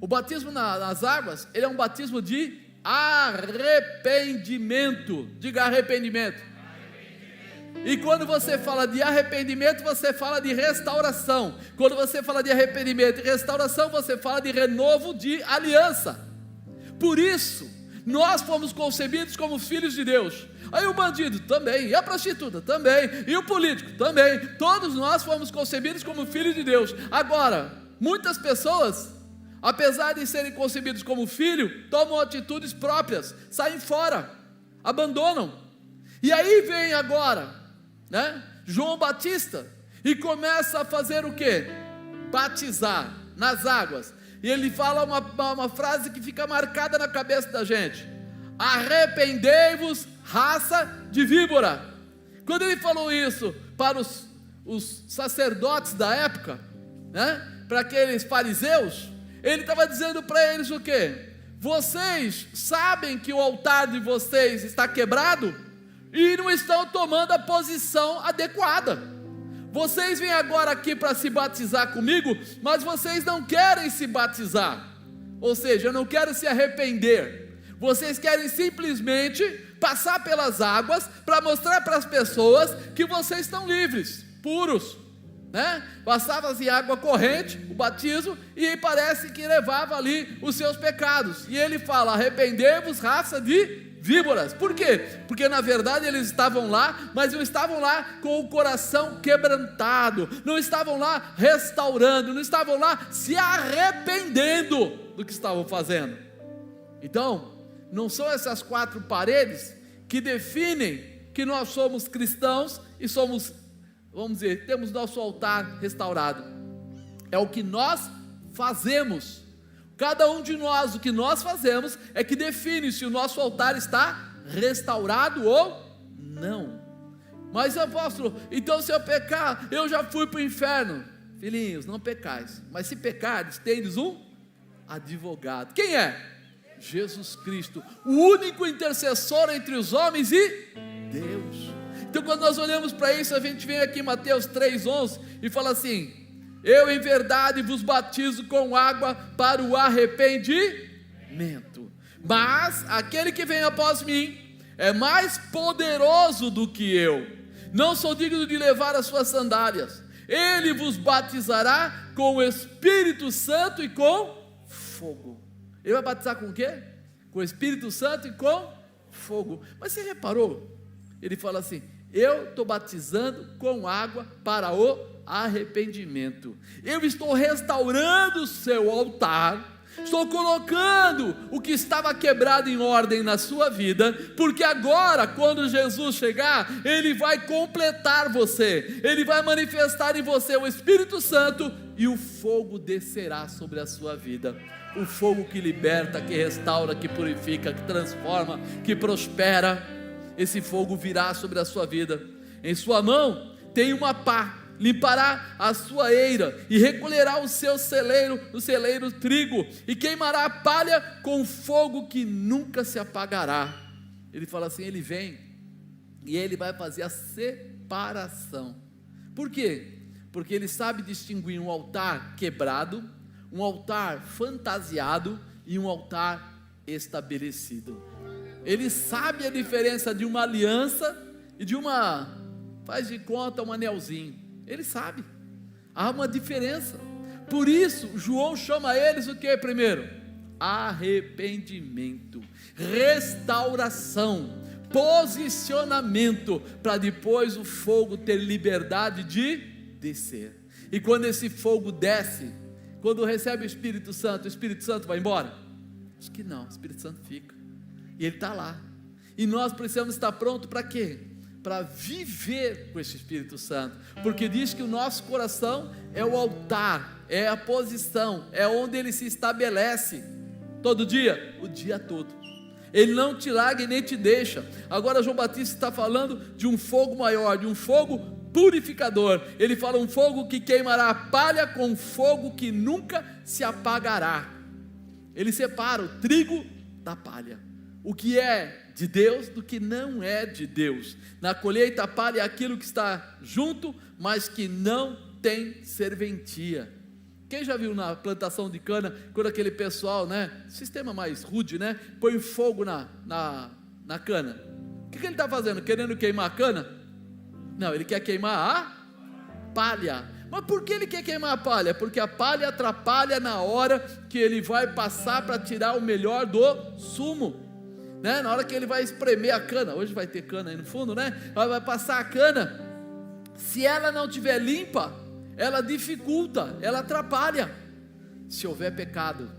o batismo nas águas, ele é um batismo de arrependimento. Diga arrependimento. E quando você fala de arrependimento, você fala de restauração. Quando você fala de arrependimento e restauração, você fala de renovo de aliança. Por isso, nós fomos concebidos como filhos de Deus. Aí o bandido também, e a prostituta também, e o político também. Todos nós fomos concebidos como filhos de Deus. Agora, muitas pessoas, apesar de serem concebidos como filho, tomam atitudes próprias, saem fora, abandonam. E aí vem agora, né, João Batista, e começa a fazer o quê? Batizar nas águas. E ele fala uma frase que fica marcada na cabeça da gente: arrependei-vos, raça de víbora. Quando ele falou isso para os sacerdotes da época, né, para aqueles fariseus, ele estava dizendo para eles o quê? Vocês sabem que o altar de vocês está quebrado e não estão tomando a posição adequada. Vocês vêm agora aqui para se batizar comigo, mas vocês não querem se batizar, ou seja, não querem se arrepender. Vocês querem simplesmente passar pelas águas para mostrar para as pessoas que vocês estão livres, puros, né? Passava-se água corrente, o batismo, e parece que levava ali os seus pecados. E ele fala: arrependei-vos, raça de víboras. Por quê? Porque na verdade eles estavam lá, mas não estavam lá com o coração quebrantado, não estavam lá restaurando, não estavam lá se arrependendo do que estavam fazendo. Então, não são essas 4 paredes que definem que nós somos cristãos e somos, vamos dizer, temos nosso altar restaurado. É o que nós fazemos. Cada um de nós, o que nós fazemos é que define se o nosso altar está restaurado ou não. Mas apóstolo, então se eu pecar, eu já fui para o inferno. Filhinhos, não pecais, mas se pecares, tendes um advogado. Quem é? Jesus Cristo, o único intercessor entre os homens e Deus. Então quando nós olhamos para isso, a gente vem aqui em Mateus 3,11 e fala assim: eu em verdade vos batizo com água para o arrependimento, mas aquele que vem após mim é mais poderoso do que eu, não sou digno de levar as suas sandálias. Ele vos batizará com o Espírito Santo e com fogo. Ele vai batizar com o quê? Com o Espírito Santo e com fogo. Mas você reparou? Ele fala assim: eu estou batizando com água para o arrependimento. Eu estou restaurando o seu altar, estou colocando o que estava quebrado em ordem na sua vida, porque agora, quando Jesus chegar, Ele vai completar você, Ele vai manifestar em você o Espírito Santo, e o fogo descerá sobre a sua vida. O fogo que liberta, que restaura, que purifica, que transforma, que prospera. Esse fogo virá sobre a sua vida. Em sua mão tem uma pá, limpará a sua eira e recolherá o seu celeiro, o celeiro trigo, e queimará a palha com fogo que nunca se apagará. Ele fala assim: ele vem e ele vai fazer a separação. Por quê? Porque ele sabe distinguir um altar quebrado, um altar fantasiado e um altar estabelecido. Ele sabe a diferença de uma aliança e de uma, faz de conta, um anelzinho. Ele sabe, há uma diferença. Por isso João chama eles o que primeiro? Arrependimento, restauração, posicionamento, para depois o fogo ter liberdade de descer. E quando esse fogo desce, quando recebe o Espírito Santo vai embora? Acho que não, o Espírito Santo fica, e ele está lá, e nós precisamos estar prontos para quê? Para viver com esse Espírito Santo, porque diz que o nosso coração é o altar, é a posição, é onde ele se estabelece, todo dia, o dia todo, ele não te larga e nem te deixa. Agora João Batista está falando de um fogo maior, de um fogo purificador. Ele fala um fogo que queimará a palha com fogo que nunca se apagará. Ele separa o trigo da palha, o que é de Deus do que não é de Deus. Na colheita a palha é aquilo que está junto, mas que não tem serventia. Quem já viu na plantação de cana, quando aquele pessoal, sistema mais rude, põe fogo na cana, o que ele está fazendo? Querendo queimar a cana? Não, ele quer queimar a palha. Mas por que ele quer queimar a palha? Porque a palha atrapalha na hora que ele vai passar para tirar o melhor do sumo, na hora que ele vai espremer a cana. Hoje vai ter cana aí no fundo, vai passar a cana. Se ela não estiver limpa, ela dificulta, ela atrapalha. Se houver pecado,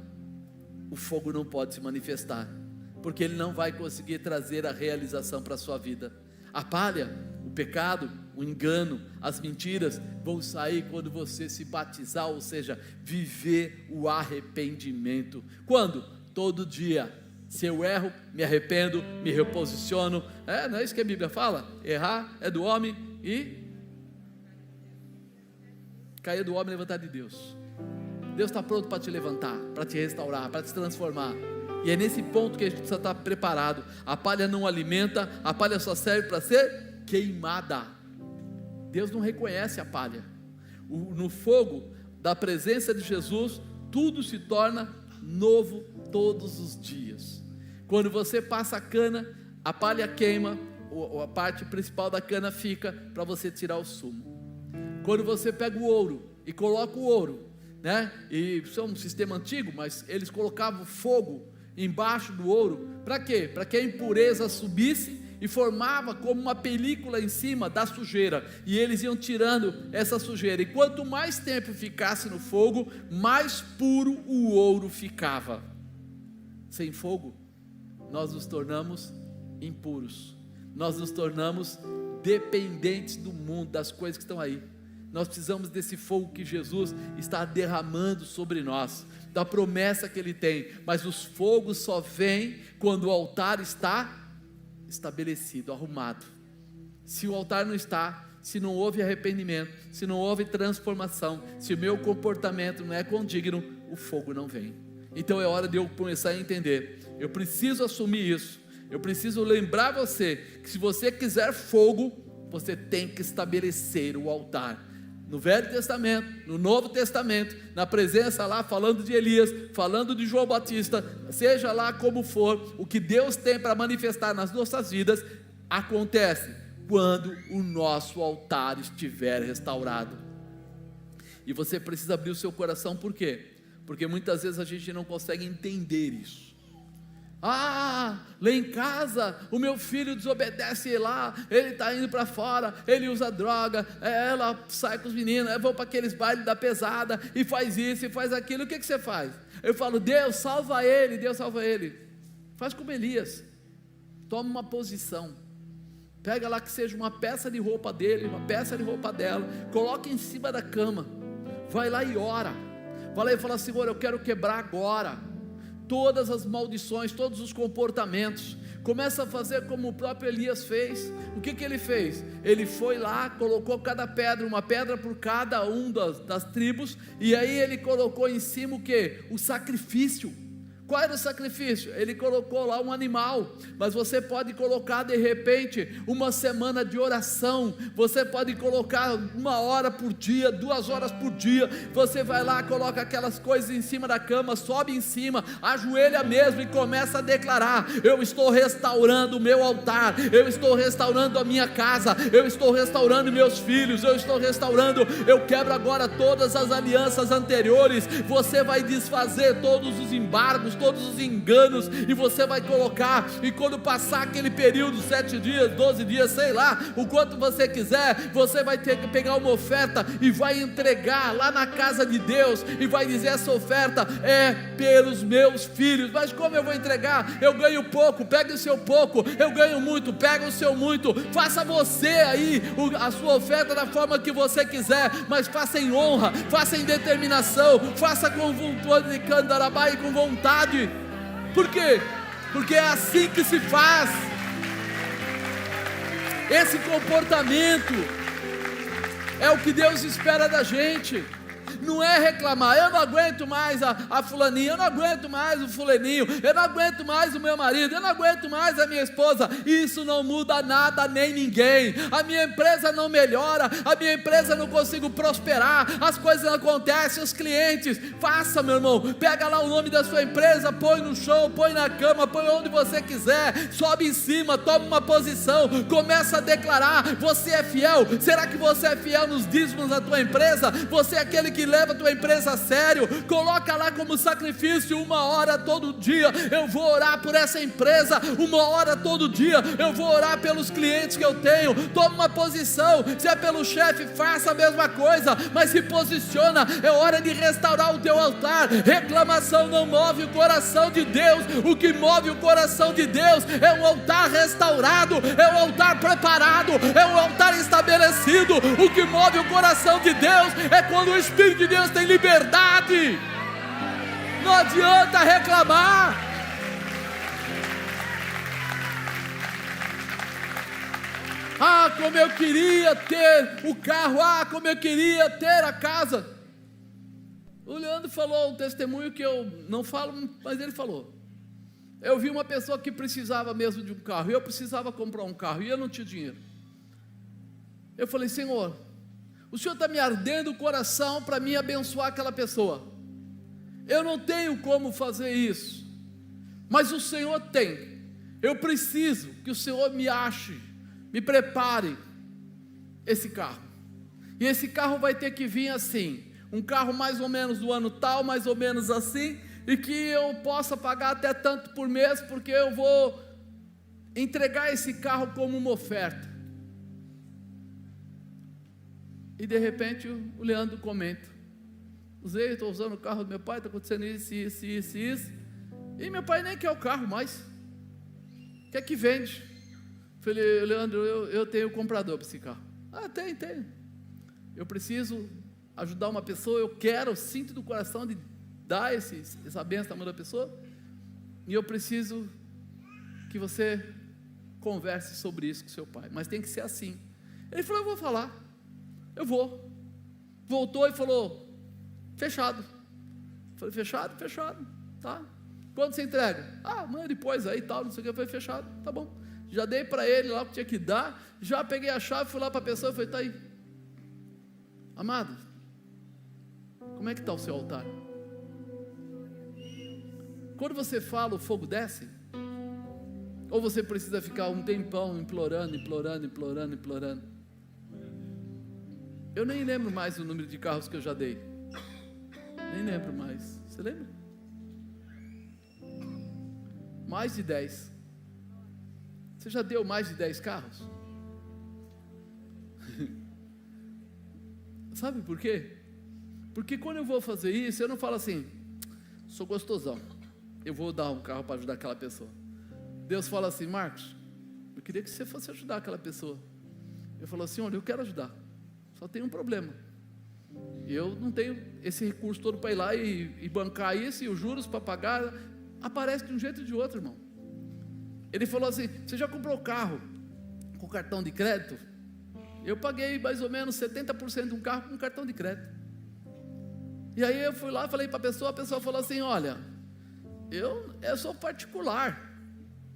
o fogo não pode se manifestar, porque ele não vai conseguir trazer a realização para a sua vida. A palha, o pecado, o engano, as mentiras vão sair quando você se batizar, ou seja, viver o arrependimento. Quando? Todo dia. Se eu erro, me arrependo, me reposiciono. Não é isso que a Bíblia fala? Errar é do homem e cair do homem e levantar de Deus. Deus está pronto para te levantar, para te restaurar, para te transformar. E é nesse ponto que a gente precisa estar preparado. A palha não alimenta, a palha só serve para ser queimada. Deus não reconhece a palha. No fogo da presença de Jesus, tudo se torna novo todos os dias. Quando você passa a cana, a palha queima, a parte principal da cana fica para você tirar o sumo. Quando você pega o ouro e coloca o ouro, e isso é um sistema antigo, mas eles colocavam fogo embaixo do ouro, para quê? Para que a impureza subisse e formava como uma película em cima da sujeira, e eles iam tirando essa sujeira, e quanto mais tempo ficasse no fogo, mais puro o ouro ficava. Sem fogo, nós nos tornamos impuros, nós nos tornamos dependentes do mundo, das coisas que estão aí. Nós precisamos desse fogo que Jesus está derramando sobre nós, da promessa que Ele tem. Mas os fogos só vêm quando o altar está estabelecido, arrumado. Se o altar não está, se não houve arrependimento, se não houve transformação, se o meu comportamento não é condigno, o fogo não vem. Então é hora de eu começar a entender, eu preciso assumir isso, eu preciso lembrar você, que se você quiser fogo, você tem que estabelecer o altar. No Velho Testamento, no Novo Testamento, na presença lá, falando de Elias, falando de João Batista, seja lá como for, o que Deus tem para manifestar nas nossas vidas, acontece quando o nosso altar estiver restaurado. E você precisa abrir o seu coração, por quê? Porque muitas vezes a gente não consegue entender isso. Lá em casa o meu filho desobedece lá, ele está indo para fora, ele usa droga, ela sai com os meninos, vão para aqueles bailes da pesada, e faz isso e faz aquilo. O que você faz? Eu falo, Deus salva ele, Deus salva ele. Faz como Elias, toma uma posição, pega lá que seja uma peça de roupa dele, uma peça de roupa dela, coloca em cima da cama, vai lá e ora, vai lá e fala, Senhor, eu quero quebrar agora todas as maldições, todos os comportamentos. Começa a fazer como o próprio Elias fez. O que ele fez? Ele foi lá, colocou cada pedra, uma pedra por cada um das tribos, e aí ele colocou em cima o que? O sacrifício. Qual era o sacrifício? Ele colocou lá um animal, mas você pode colocar de repente uma semana de oração, você pode colocar 1 hora por dia, 2 horas por dia, você vai lá, coloca aquelas coisas em cima da cama, sobe em cima, ajoelha mesmo e começa a declarar, eu estou restaurando o meu altar, eu estou restaurando a minha casa, eu estou restaurando meus filhos, eu estou restaurando, eu quebro agora todas as alianças anteriores, você vai desfazer todos os embargos, todos os enganos, e você vai colocar, e quando passar aquele período, 7 dias, 12 dias, sei lá, o quanto você quiser, você vai ter que pegar uma oferta, e vai entregar lá na casa de Deus, e vai dizer, essa oferta é pelos meus filhos. Mas como eu vou entregar? Eu ganho pouco, pega o seu pouco, eu ganho muito, pega o seu muito, faça você aí a sua oferta da forma que você quiser, mas faça em honra, faça em determinação, faça com vontade de candarabá e com vontade. Por quê? Porque é assim que se faz. Esse comportamento É o que Deus espera da gente. Não é reclamar, eu não aguento mais a fulaninha, eu não aguento mais o fulaninho, eu não aguento mais o meu marido, eu não aguento mais a minha esposa. Isso não muda nada nem ninguém. A minha empresa não melhora, a minha empresa não consigo prosperar, as coisas não acontecem, os clientes. Faça, meu irmão, pega lá o nome da sua empresa, põe no chão, põe na cama, põe onde você quiser, sobe em cima, toma uma posição, começa a declarar: você é fiel. Será que você é fiel nos dízimos da tua empresa? Você é aquele que leva a tua empresa a sério? Coloca lá como sacrifício: 1 hora todo dia eu vou orar por essa empresa, 1 hora todo dia eu vou orar pelos clientes que eu tenho. Toma uma posição. Se é pelo chefe, faça a mesma coisa, mas se posiciona. É hora de restaurar o teu altar. Reclamação não move o coração de Deus. O que move o coração de Deus é um altar restaurado, é um altar preparado, é um altar estabelecido. O que move o coração de Deus é quando o Espírito de Deus tem liberdade. Não adianta reclamar. Ah, como eu queria ter o carro, ah, como eu queria ter a casa. O Leandro falou um testemunho que eu não falo, mas ele falou. Eu vi uma pessoa que precisava mesmo de um carro, e eu precisava comprar um carro, e eu não tinha dinheiro. Eu falei: Senhor, o Senhor está me ardendo o coração para mim abençoar aquela pessoa. Eu não tenho como fazer isso, mas o Senhor tem. Eu preciso que o Senhor me ache, me prepare esse carro. E esse carro vai ter que vir assim, um carro mais ou menos do ano tal, mais ou menos assim, e que eu possa pagar até tanto por mês, porque eu vou entregar esse carro como uma oferta. E de repente o Leandro comenta: estou usando o carro do meu pai, está acontecendo isso. E meu pai nem quer o carro mais, quer que vende. Falei: Leandro, eu tenho comprador para esse carro. Ah, tem. Eu preciso ajudar uma pessoa, eu sinto do coração de dar essa bênção na mão da pessoa, e eu preciso que você converse sobre isso com seu pai, mas tem que ser assim. Ele falou: eu vou falar. Eu vou. Voltou e falou: fechado. Falei: fechado, tá. Quando você entrega? Ah, amanhã depois aí tal, não sei o que. Foi fechado, tá bom. Já dei para ele lá o que tinha que dar, já peguei a chave, fui lá para a pessoa e falei: tá aí, amado, como é que está o seu altar? Quando você fala, o fogo desce? Ou você precisa ficar um tempão implorando? Eu nem lembro mais o número de carros que eu já dei. Nem lembro mais. Você lembra? Mais de 10. Você já deu mais de 10 carros? Sabe por quê? Porque quando eu vou fazer isso, eu não falo assim: sou gostosão, eu vou dar um carro para ajudar aquela pessoa. Deus fala assim: Marcos, eu queria que você fosse ajudar aquela pessoa. Eu falo assim: olha, eu quero ajudar, só tem um problema. Eu não tenho esse recurso todo para ir lá e bancar isso, e os juros para pagar. Aparece de um jeito ou de outro, irmão. Ele falou assim: você já comprou carro com cartão de crédito? Eu paguei mais ou menos 70% de um carro com cartão de crédito. E aí eu fui lá, falei para a pessoa falou assim: olha, eu sou particular.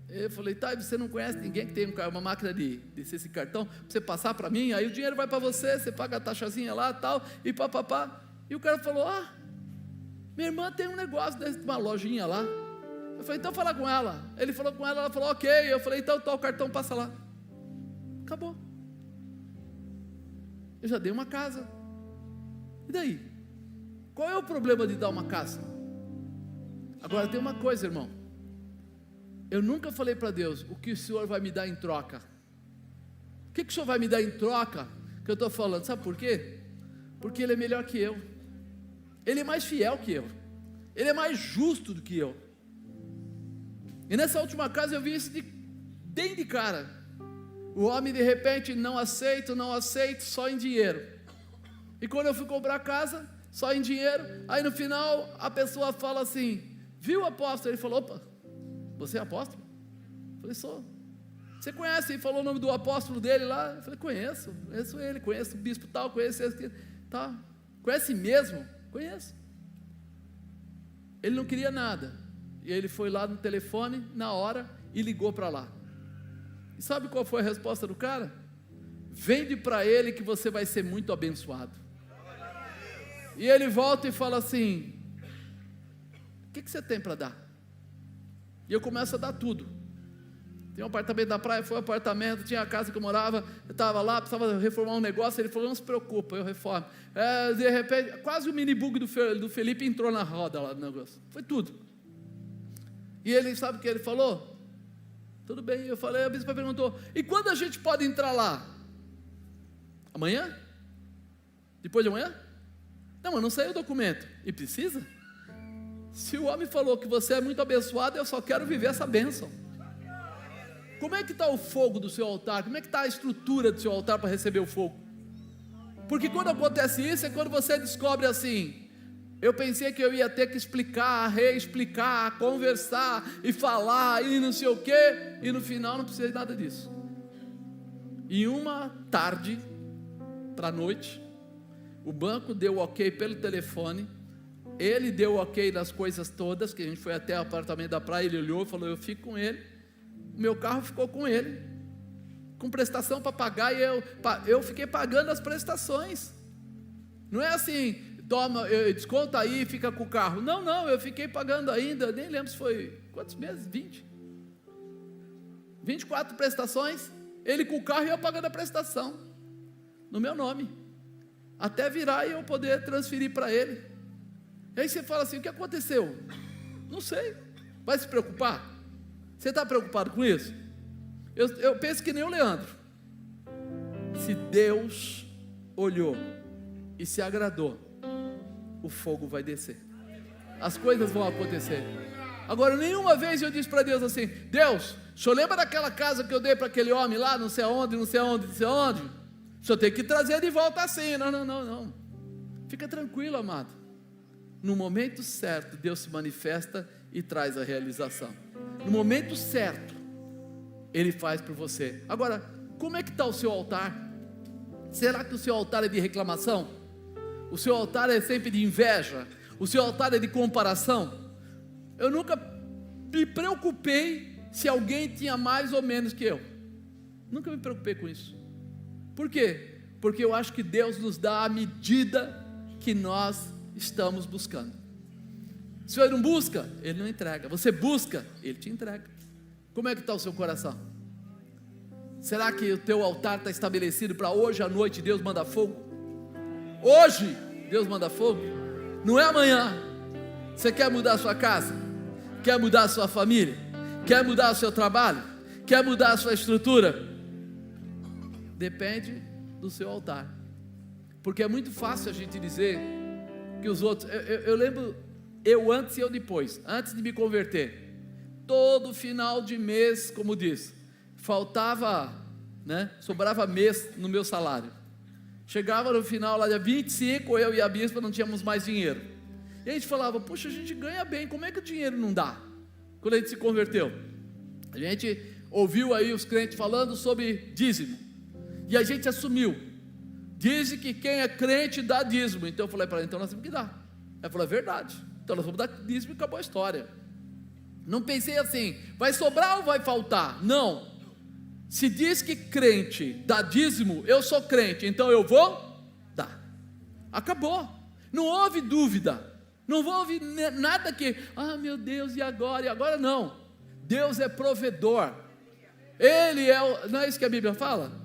Eu falei: tá, você não conhece ninguém que tem uma máquina de esse cartão, para você passar para mim, aí o dinheiro vai para você, você paga a taxazinha lá tal, e papapá. E o cara falou: ah, minha irmã tem um negócio desse, uma lojinha lá. Eu falei: então fala com ela. Ele falou com ela, ela falou: ok. Eu falei: então tá, o cartão passa lá. Acabou. Eu já dei uma casa. E daí? Qual é o problema de dar uma casa? Agora tem uma coisa, irmão. Eu nunca falei para Deus: o que o Senhor vai me dar em troca? O que o Senhor vai me dar em troca? Que eu estou falando, sabe por quê? Porque Ele é melhor que eu. Ele é mais fiel que eu. Ele é mais justo do que eu. E nessa última casa eu vi isso bem de cara. O homem de repente: não aceito, só em dinheiro. E quando eu fui comprar a casa, só em dinheiro. Aí no final a pessoa fala assim: viu, apóstolo? Ele falou: opa, você é apóstolo? Eu falei: sou. Você conhece? Ele falou o nome do apóstolo dele lá. Eu falei, conheço ele, conheço o bispo tal, conheço esse tal. Conhece mesmo? Conheço. Ele não queria nada. E ele foi lá no telefone, na hora, e ligou para lá. E sabe qual foi a resposta do cara? Vende para ele que você vai ser muito abençoado. E ele volta e fala assim, o que você tem para dar? E eu começo a dar tudo. Tinha um apartamento na praia, foi um apartamento, tinha a casa que eu morava, eu estava lá, precisava reformar um negócio, ele falou, não se preocupa, eu reformo. De repente, quase o mini bug do Felipe entrou na roda lá do negócio, foi tudo. E ele, sabe o que ele falou? Tudo bem, eu falei, a bispa perguntou, e quando a gente pode entrar lá? Amanhã? Depois de amanhã? Não, mas não saiu o documento. E precisa? Se o homem falou que você é muito abençoado, eu só quero viver essa bênção. Como é que está o fogo do seu altar? Como é que está a estrutura do seu altar para receber o fogo? Porque quando acontece isso, é quando você descobre assim, eu pensei que eu ia ter que explicar, reexplicar, conversar, e falar, e não sei o quê, e no final não precisei de nada disso. E uma tarde, para a noite, o banco deu ok pelo telefone, ele deu ok nas coisas todas, que a gente foi até o apartamento da praia, ele olhou e falou, eu fico com ele, o meu carro ficou com ele, com prestação para pagar, e eu fiquei pagando as prestações, não é assim, toma, desconta aí e fica com o carro, não, eu fiquei pagando ainda, nem lembro se foi, quantos meses? 24 prestações, ele com o carro e eu pagando a prestação, no meu nome, até virar e eu poder transferir para ele. E aí você fala assim, o que aconteceu? Não sei, vai se preocupar? Você está preocupado com isso? Eu penso que nem o Leandro. Se Deus olhou e se agradou, o fogo vai descer, as coisas vão acontecer. Agora, nenhuma vez eu disse para Deus assim, Deus, o senhor lembra daquela casa que eu dei para aquele homem lá, não sei aonde, o senhor tem que trazer de volta assim, não, fica tranquilo, amado, no momento certo, Deus se manifesta e traz a realização, no momento certo, Ele faz por você. Agora, como é que está o seu altar? Será que o seu altar é de reclamação? O seu altar é sempre de inveja? O seu altar é de comparação? Eu nunca me preocupei se alguém tinha mais ou menos que eu, nunca me preocupei com isso. Por quê? Porque eu acho que Deus nos dá a medida que nós estamos buscando. Se você não busca, Ele não entrega. Você busca, Ele te entrega. Como é que está o seu coração? Será que o teu altar está estabelecido para hoje à noite Deus manda fogo? Hoje Deus manda fogo? Não é amanhã. Você quer mudar a sua casa? Quer mudar a sua família? Quer mudar o seu trabalho? Quer mudar a sua estrutura? Depende do seu altar. Porque é muito fácil a gente dizer que os outros... Eu lembro, eu antes e eu depois, antes de me converter, todo final de mês, como diz, faltava, sobrava mês no meu salário. Chegava no final, lá dia 25, eu e a bispa não tínhamos mais dinheiro. E a gente falava, puxa, a gente ganha bem, como é que o dinheiro não dá? Quando a gente se converteu, a gente ouviu aí os crentes falando sobre dízimo, e a gente assumiu, dizem que quem é crente dá dízimo. Então eu falei para ela, então nós temos que dar. Ela falou, é verdade, então nós vamos dar dízimo e acabou a história. Não pensei assim, vai sobrar ou vai faltar? Não, se diz que crente dá dízimo, eu sou crente, então eu vou dar, acabou, não houve dúvida, não houve nada que, meu Deus, e agora não, Deus é provedor, Ele é, não é isso que a Bíblia fala?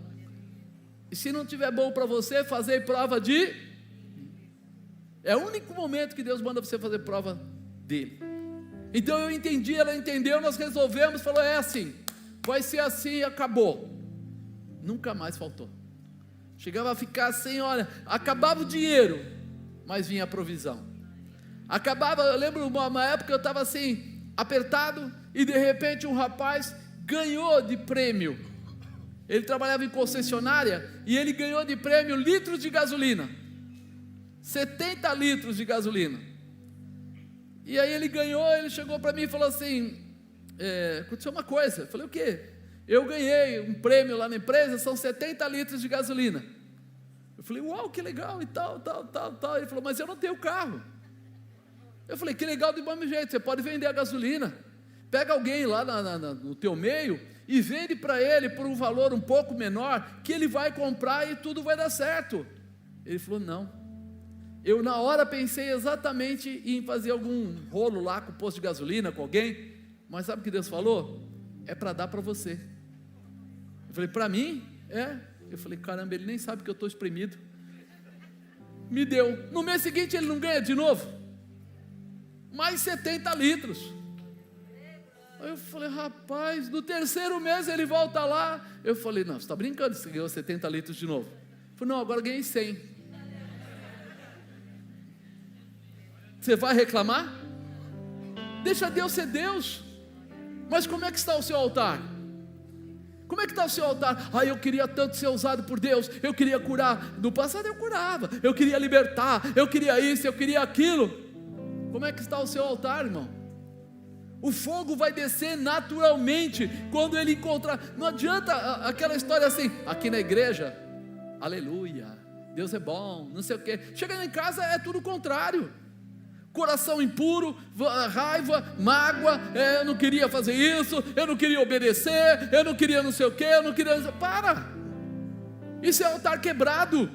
E se não tiver bom para você, fazer prova de, é o único momento que Deus manda você fazer prova dele. Então eu entendi, ela entendeu, nós resolvemos, falou, é assim, vai ser assim e acabou. Nunca mais faltou. Chegava a ficar assim, olha, acabava o dinheiro, mas vinha a provisão. Acabava, eu lembro uma época eu estava assim, apertado, e de repente um rapaz ganhou de prêmio. Ele trabalhava em concessionária, e ele ganhou de prêmio litros de gasolina, 70 litros de gasolina. E aí ele ganhou, ele chegou para mim e falou assim, aconteceu uma coisa. Eu falei, o quê? eu ganhei um prêmio lá na empresa, são 70 litros de gasolina. Eu falei, uau, que legal e tal. Ele falou, mas eu não tenho carro. Eu falei, que legal do mesmo jeito, você pode vender a gasolina. Pega alguém lá no teu meio e vende para ele por um valor um pouco menor, que ele vai comprar e tudo vai dar certo. Ele falou, não. Eu na hora pensei exatamente em fazer algum rolo lá com o posto de gasolina, com alguém, mas sabe o que Deus falou? É para dar para você. Eu falei, para mim? É. Eu falei, caramba, ele nem sabe que eu estou espremido. Me deu. No mês seguinte ele não ganha de novo? Mais 70 litros. Aí eu falei, rapaz, no terceiro mês ele volta lá. Eu falei, não, você está brincando, você ganhou 70 litros de novo. Eu falei, não, agora ganhei 100. Você vai reclamar? Deixa Deus ser Deus. Mas como é que está o seu altar? Como é que está o seu altar? Eu queria tanto ser usado por Deus, eu queria curar. No passado eu curava, eu queria libertar, eu queria isso, eu queria aquilo. Como é que está o seu altar, irmão? O fogo vai descer naturalmente quando ele encontrar. Não adianta aquela história assim, aqui na igreja, aleluia, Deus é bom, não sei o quê. Chegando em casa é tudo o contrário. Coração impuro, raiva, mágoa, eu não queria fazer isso, eu não queria obedecer, eu não queria não sei o que, eu não queria... Para! Isso é altar quebrado.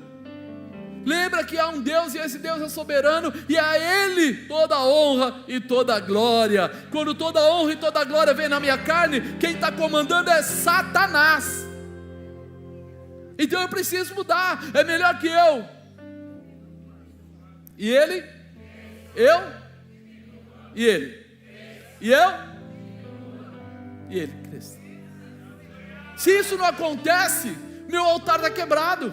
Lembra que há um Deus e esse Deus é soberano e a Ele toda a honra e toda a glória. Quando toda a honra e toda a glória vem na minha carne, quem está comandando é Satanás. Então eu preciso mudar, é melhor que eu. E ele... Eu e ele, e eu e ele. Se isso não acontece, meu altar está quebrado.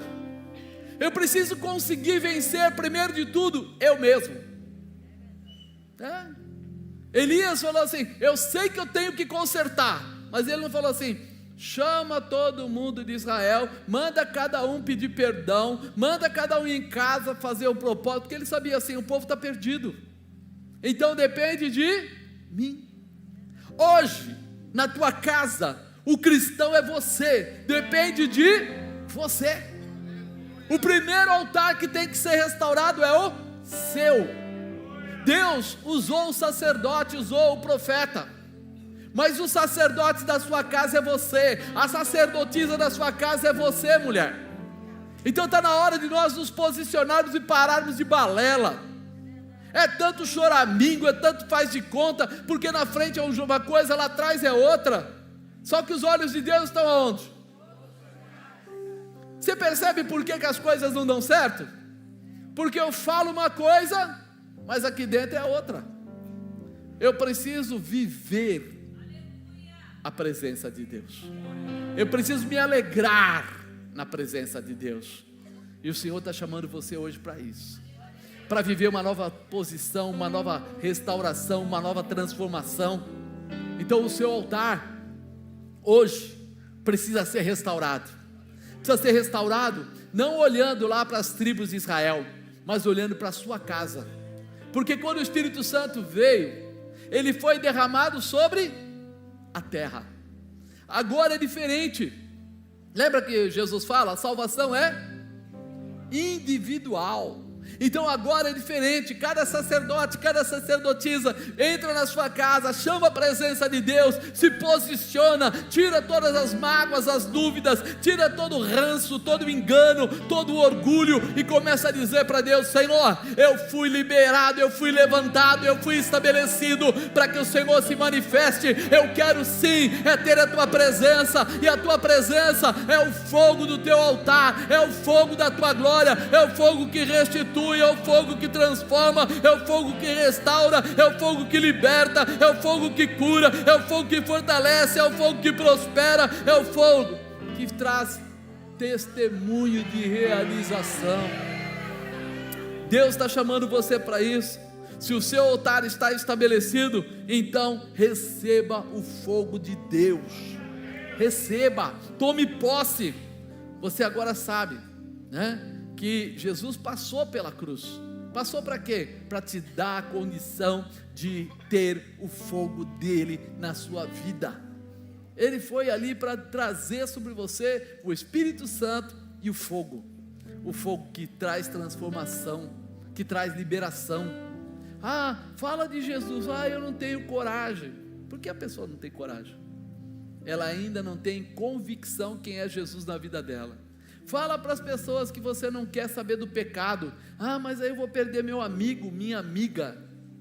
Eu preciso conseguir vencer, primeiro de tudo, eu mesmo. Elias falou assim, eu sei que eu tenho que consertar, mas ele não falou assim, chama todo mundo de Israel, manda cada um pedir perdão, manda cada um ir em casa fazer o propósito, porque ele sabia assim, o povo está perdido, então depende de mim. Hoje, na tua casa, o cristão é você, depende de você. O primeiro altar que tem que ser restaurado é o seu. Deus usou o sacerdote, usou o profeta, mas o sacerdote da sua casa é você, a sacerdotisa da sua casa é você, mulher. Então está na hora de nós nos posicionarmos e pararmos de balela. É tanto choramingo, é tanto faz de conta, porque na frente é uma coisa, lá atrás é outra. Só que os olhos de Deus estão aonde? Você percebe por que as coisas não dão certo? Porque eu falo uma coisa, mas aqui dentro é outra. Eu preciso viver a presença de Deus. Eu preciso me alegrar na presença de Deus. E o Senhor está chamando você hoje para isso, para viver uma nova posição, uma nova restauração, uma nova transformação. Então o seu altar hoje precisa ser restaurado. Precisa ser restaurado não olhando lá para as tribos de Israel, mas olhando para a sua casa. Porque quando o Espírito Santo veio, ele foi derramado sobre a terra. Agora é diferente. Lembra que Jesus fala, a salvação é individual. Então agora é diferente, cada sacerdote, cada sacerdotisa entra na sua casa, chama a presença de Deus, se posiciona, tira todas as mágoas, as dúvidas, tira todo o ranço, todo o engano, todo o orgulho e começa a dizer para Deus, Senhor, eu fui liberado, eu fui levantado, eu fui estabelecido para que o Senhor se manifeste. Eu quero sim, é ter a tua presença, e a tua presença é o fogo do teu altar, é o fogo da tua glória, é o fogo que restitui, é o fogo que transforma, é o fogo que restaura, é o fogo que liberta, é o fogo que cura, é o fogo que fortalece, é o fogo que prospera, é o fogo que traz testemunho de realização. Deus está chamando você para isso. Se o seu altar está estabelecido, então receba o fogo de Deus, receba, tome posse. Você agora sabe, né, que Jesus passou pela cruz. Passou para quê? Para te dar a condição de ter o fogo dele na sua vida. Ele foi ali para trazer sobre você o Espírito Santo e o fogo que traz transformação, que traz liberação. Fala de Jesus, eu não tenho coragem. Por que a pessoa não tem coragem? Ela ainda não tem convicção quem é Jesus na vida dela. Fala para as pessoas que você não quer saber do pecado. Mas aí eu vou perder meu amigo, minha amiga.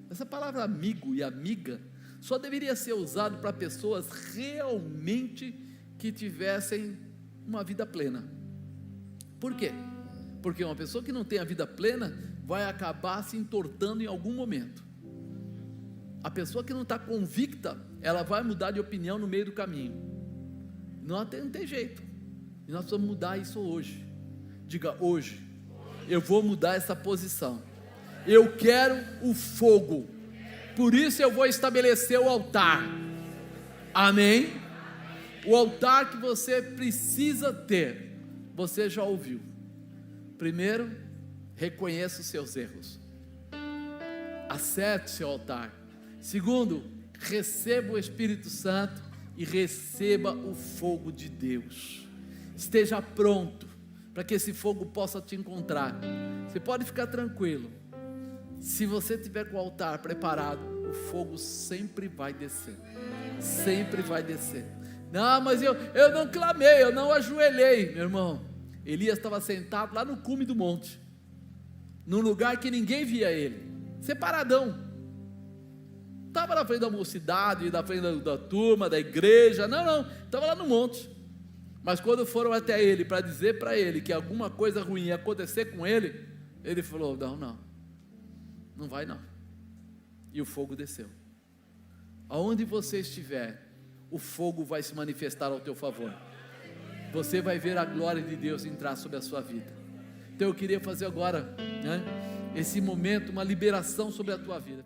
Essa palavra amigo e amiga só deveria ser usado para pessoas realmente que tivessem uma vida plena. Por quê? Porque uma pessoa que não tem a vida plena vai acabar se entortando em algum momento. A pessoa que não está convicta, ela vai mudar de opinião no meio do caminho. Não tem jeito. E nós precisamos mudar isso hoje. Diga, hoje eu vou mudar essa posição. Eu quero o fogo. Por isso eu vou estabelecer o altar. Amém? O altar que você precisa ter, você já ouviu. Primeiro, reconheça os seus erros. Acerte o seu altar. Segundo, receba o Espírito Santo e receba o fogo de Deus. Esteja pronto para que esse fogo possa te encontrar. Você pode ficar tranquilo. Se você tiver com o altar preparado, o fogo sempre vai descer. Sempre vai descer. Não, mas eu não clamei, eu não ajoelhei. Meu irmão, Elias estava sentado lá no cume do monte, num lugar que ninguém via ele, separadão. Estava na frente da mocidade, na frente da turma, da igreja. Não, estava lá no monte. Mas quando foram até ele para dizer para ele que alguma coisa ruim ia acontecer com ele, ele falou, não vai não. E o fogo desceu. Aonde você estiver, o fogo vai se manifestar ao teu favor. Você vai ver a glória de Deus entrar sobre a sua vida. Então eu queria fazer agora, esse momento, uma liberação sobre a tua vida.